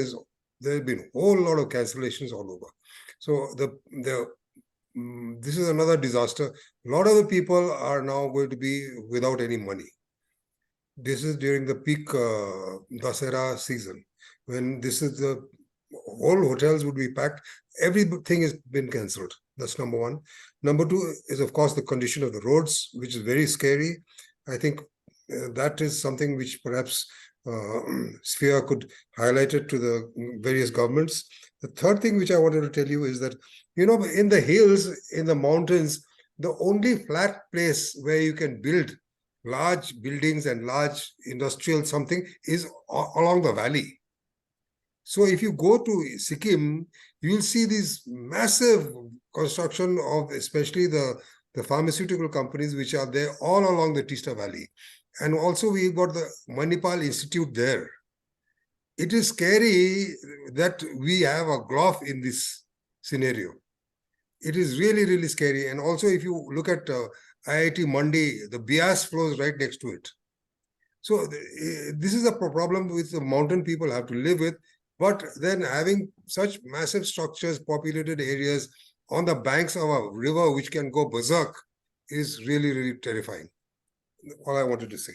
there have been a whole lot of cancellations all over. So this is another disaster. A lot of the people are now going to be without any money. This is during the peak Dasera season, when the whole hotels would be packed. Everything has been cancelled. That's number one. Number two is, of course, the condition of the roads, which is very scary. I think that is something which perhaps Sphere could highlight it to the various governments. The third thing which I wanted to tell you is that, in the hills, in the mountains, the only flat place where you can build large buildings and large industrial something is along the valley. So if you go to Sikkim, you will see these massive construction of especially the pharmaceutical companies which are there all along the Teesta Valley. And also we've got the Manipal Institute there. It is scary that we have a GLOF in this scenario. It is really, really scary. And also if you look at IIT Mandi, the Bias flows right next to it. So this is a problem which the mountain people have to live with. But then having such massive structures, populated areas on the banks of a river which can go berserk is really, really terrifying. All I wanted to say.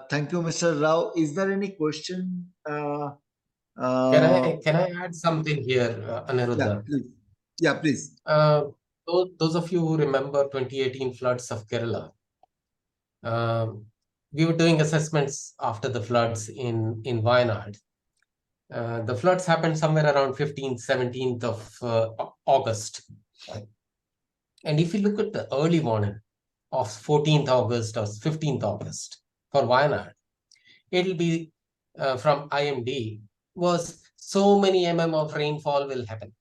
Thank you, Mr. Rao. Is there any question? Can I add something here, Aniruddha? Yeah, please. Those of you who remember 2018 floods of Kerala, we were doing assessments after the floods in Wayanad. The floods happened somewhere around 15th, 17th of August. And if you look at the early warning of 14th August or 15th August for Wayanad, it'll be from IMD was so many mm of rainfall will happen.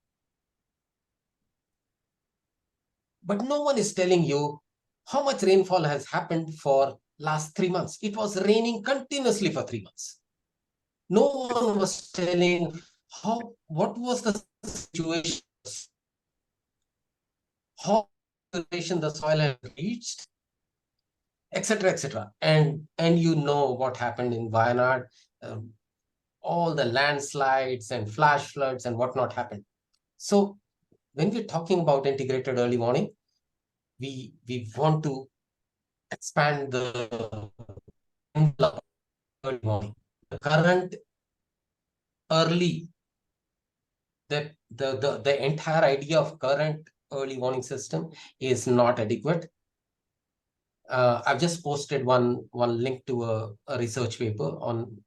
But no one is telling you how much rainfall has happened for last 3 months. It was raining continuously for 3 months. No one was telling what was the situation, how the soil had reached, etc., etc. And you know what happened in Wayanad, all the landslides and flash floods and whatnot happened. So when we're talking about integrated early warning, we want to expand the early warning. The current early, the entire idea of current early warning system is not adequate. I've just posted one link to a research paper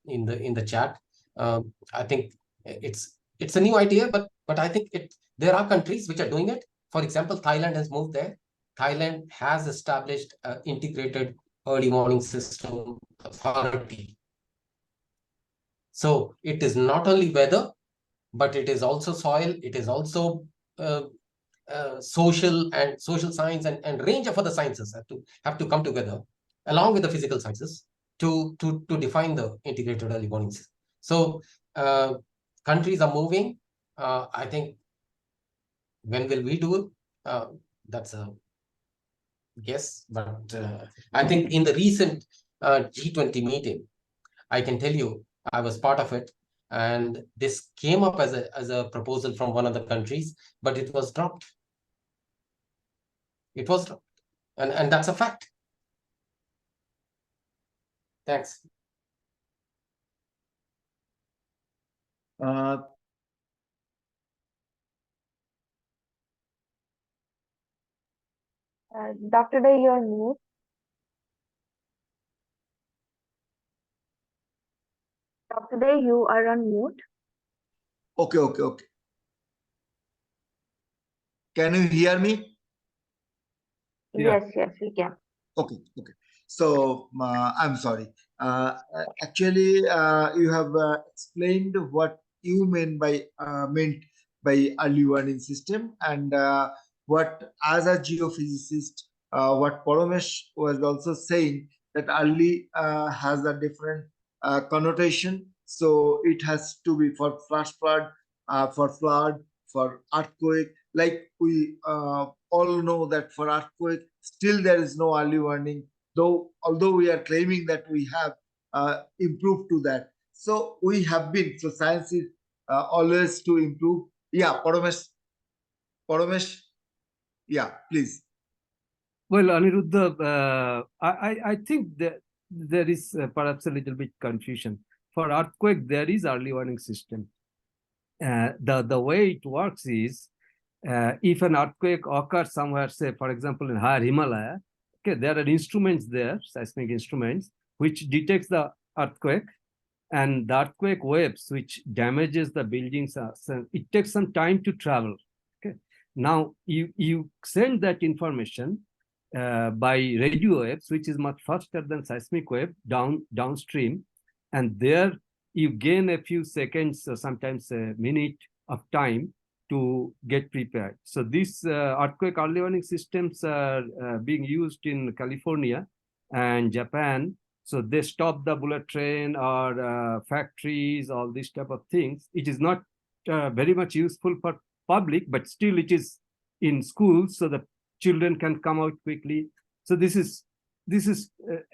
in the chat. I think it's a new idea, but I think there are countries which are doing it. For example, Thailand has moved there. Thailand has established an integrated early warning system authority. So it is not only weather, but it is also soil. It is also social science and range of other sciences have to come together along with the physical sciences to define the integrated early warning system. So countries are moving. I think when will we do it? That's a guess, but I think in the recent G20 meeting, I can tell you I was part of it, and this came up as a proposal from one of the countries, but it was dropped. It was dropped, and that's a fact. Thanks. Dr. Day, you're mute. Dr. Day, you are on mute. Okay. Can you hear me? Yeah. Yes, we can. Okay. So I'm sorry. Actually, you have explained what you meant by early warning system, and what, as a geophysicist, what Paramesh was also saying, that early has a different connotation. So it has to be for flash flood, for earthquake. Like we all know that for earthquake, still there is no early warning, although we are claiming that we have improved to that. So we have been, so science is always to improve. Yeah, Paramesh, yeah, please. Well, Aniruddha, I think that there is perhaps a little bit confusion. For earthquake, there is early warning system. The way it works is, if an earthquake occurs somewhere, say, for example, in higher Himalaya, okay, there are instruments there, seismic instruments, which detects the earthquake, and the earthquake waves, which damages the buildings, so it takes some time to travel. Okay, now you send that information by radio waves, which is much faster than seismic wave, downstream, and there you gain a few seconds or sometimes a minute of time to get prepared. So these earthquake early warning systems are being used in California and Japan. So they stop the bullet train or factories, all these type of things. It is not very much useful for public, but still it is in schools, so the children can come out quickly. So this is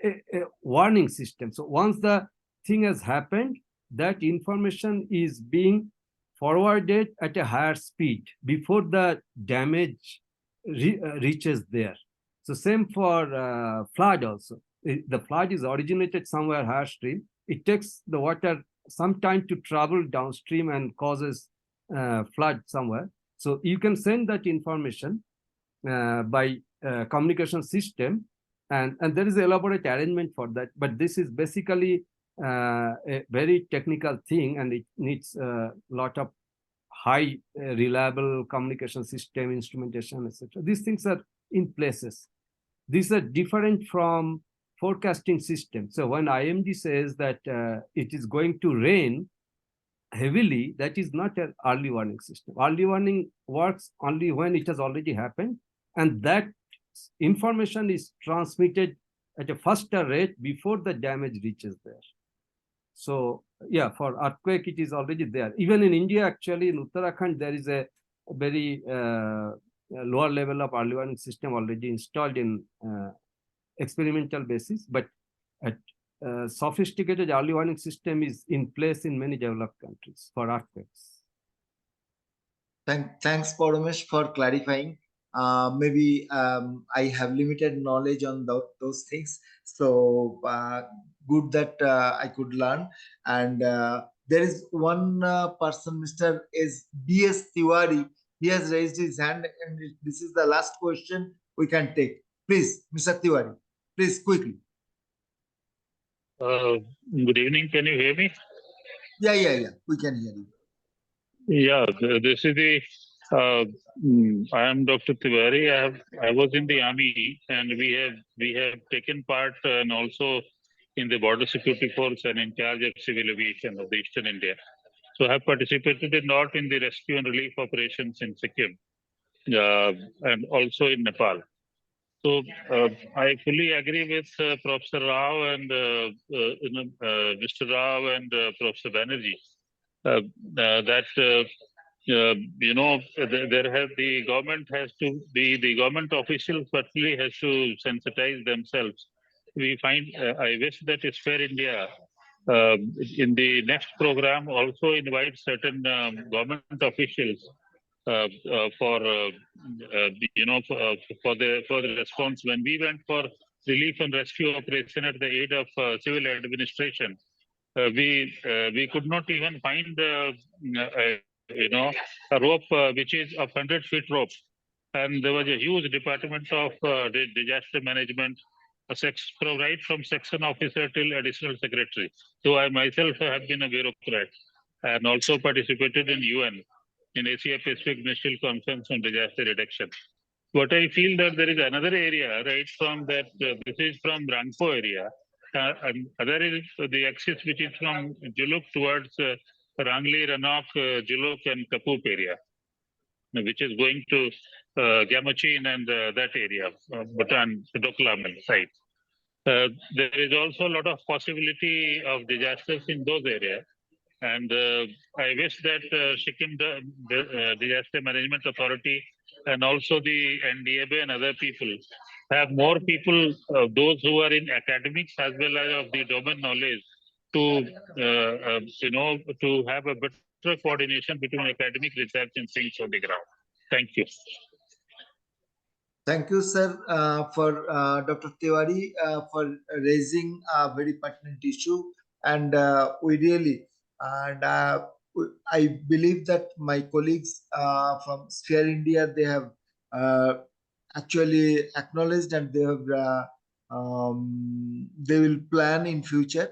a warning system. So once the thing has happened, that information is being forwarded at a higher speed before the damage reaches there. So same for flood also. The flood is originated somewhere higher stream. It takes the water some time to travel downstream and causes flood somewhere. So you can send that information by communication system, and there is an elaborate arrangement for that. But this is basically a very technical thing, and it needs a lot of high reliable communication system, instrumentation, etc. These things are in places. These are different from forecasting system. So when IMD says that it is going to rain heavily, that is not an early warning system. Early warning works only when it has already happened, and that information is transmitted at a faster rate before the damage reaches there. So yeah, for earthquake, it is already there. Even in India, actually, in Uttarakhand, there is a very lower level of early warning system already installed in experimental basis, but a sophisticated early warning system is in place in many developed countries for earthquakes. Thanks, Paramesh, for clarifying. Maybe I have limited knowledge on those things, so good that I could learn. And there is one person, Mr. D.S. Tiwari. He has raised his hand, and this is the last question we can take. Please, Mr. Tiwari, Please, quickly. Good evening. Can you hear me? Yeah. We can hear you. Yeah, this is the. I am Dr. Tiwari. I was in the army, and we have taken part and also in the Border Security Force and in charge of civil aviation of the Eastern India. So I have participated in not in the rescue and relief operations in Sikkim, and also in Nepal. So I fully agree with Professor Rao and Mr. Rao and Professor Banerjee that there have the government has to be the government officials certainly has to sensitize themselves. We find I wish that Sphere India in the next program also invite certain government officials for for the response when we went for relief and rescue operation at the aid of civil administration. We could not even find a rope which is of 100-foot rope, and there was a huge department of disaster management, right from section officer till additional secretary. So I myself have been a bureaucrat and also participated in UN in Asia Pacific Ministerial Conference on Disaster Reduction. But I feel that there is another area, right from that, this is from Rangpo area, and other is the axis which is from Juluk towards Rangli, Ranok, Juluk and Kapup area, which is going to Gamachin and that area, Bhutan, Doklam side. There is also a lot of possibility of disasters in those areas. And I wish that Sikkim Disaster Management Authority and also the NDAB and other people have more people, those who are in academics as well as of the domain knowledge, to to have a better coordination between academic research and things on the ground. Thank you. Thank you, sir, for Dr. Tiwari for raising a very pertinent issue, and we really and I believe that my colleagues from Sphere India, they have actually acknowledged, and they will plan in future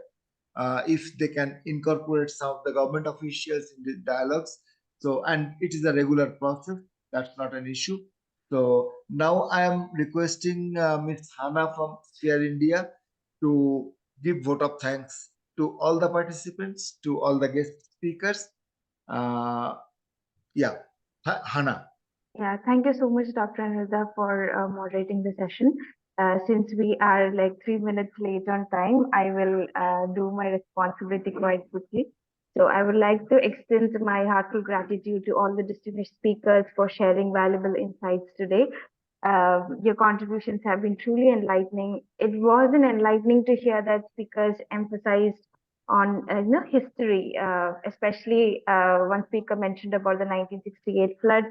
if they can incorporate some of the government officials in the dialogues. So, and it is a regular process. That's not an issue. So now I am requesting Ms. Hana from Sphere India to give vote of thanks to all the participants, to all the guest speakers. Yeah, Hana. Yeah, thank you so much, Dr. Anuradha, for moderating the session. Since we are like 3 minutes late on time, I will do my responsibility quite quickly. So I would like to extend my heartfelt gratitude to all the distinguished speakers for sharing valuable insights today. Your contributions have been truly enlightening. It was enlightening to hear that speakers emphasized on history, especially one speaker mentioned about the 1968 flood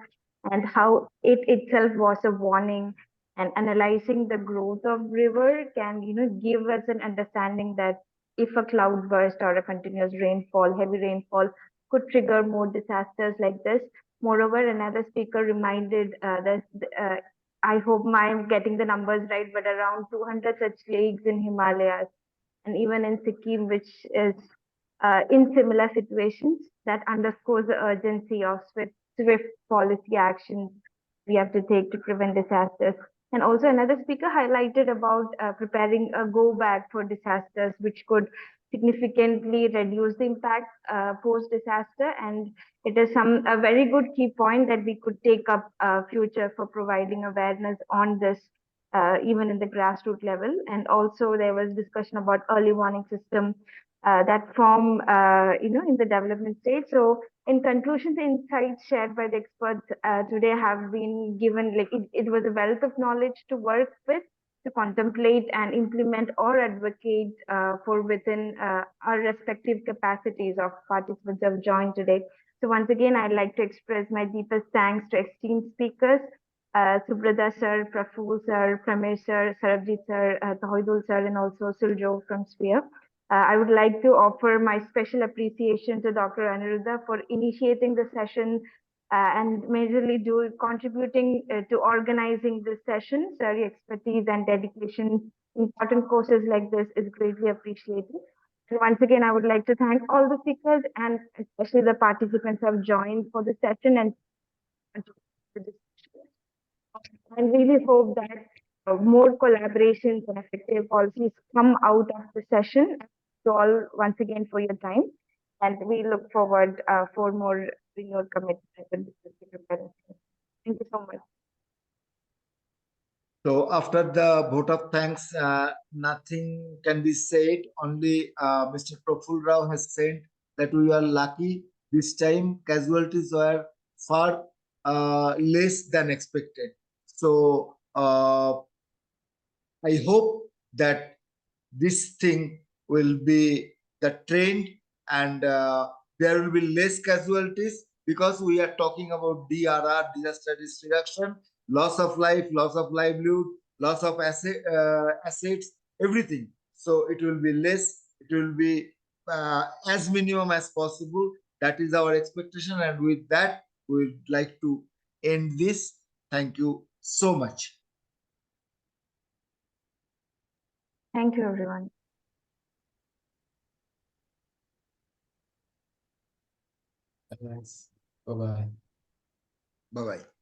and how it itself was a warning, and analyzing the growth of river can give us an understanding that if a cloud burst or a continuous rainfall, heavy rainfall, could trigger more disasters like this. Moreover, another speaker reminded that I hope I'm getting the numbers right, but around 200 such lakes in Himalayas and even in Sikkim, which is in similar situations, that underscores the urgency of swift policy actions we have to take to prevent disasters. And also another speaker highlighted about preparing a go back for disasters, which could significantly reduce the impact post disaster. And it is a very good key point that we could take up future for providing awareness on this, even in the grassroots level. And also there was discussion about early warning system that form in the development stage. So in conclusion, the insights shared by the experts today have been given, like it was a wealth of knowledge to work with, to contemplate and implement or advocate for within our respective capacities of participants who have joined today. So once again, I'd like to express my deepest thanks to esteemed speakers, Subrata sir, Praful sir, Pramesh sir, Sarabjit sir, Tawhidul sir, and also Suljo from Sphere. I would like to offer my special appreciation to Dr. Anuradha for initiating the session and majorly contributing to organizing this session. Sir, your expertise and dedication, important courses like this is greatly appreciated. And once again, I would like to thank all the speakers and especially the participants who have joined for the session and I really hope that more collaborations and effective policies come out of the session. Thank you all once again for your time, and we look forward for more renewed commitment with this preparedness. Thank you so much. So after the vote of thanks, nothing can be said. Only Mr. Praful Rao has said that we are lucky. This time casualties were far less than expected. So I hope that this thing will be the trend and there will be less casualties because we are talking about DRR, disaster risk reduction, loss of life, loss of livelihood, loss of assets, everything. So it will be less, it will be as minimum as possible. That is our expectation. And with that, we would like to end this. Thank you so much. Thank you, everyone. Thanks. Bye-bye. Bye-bye.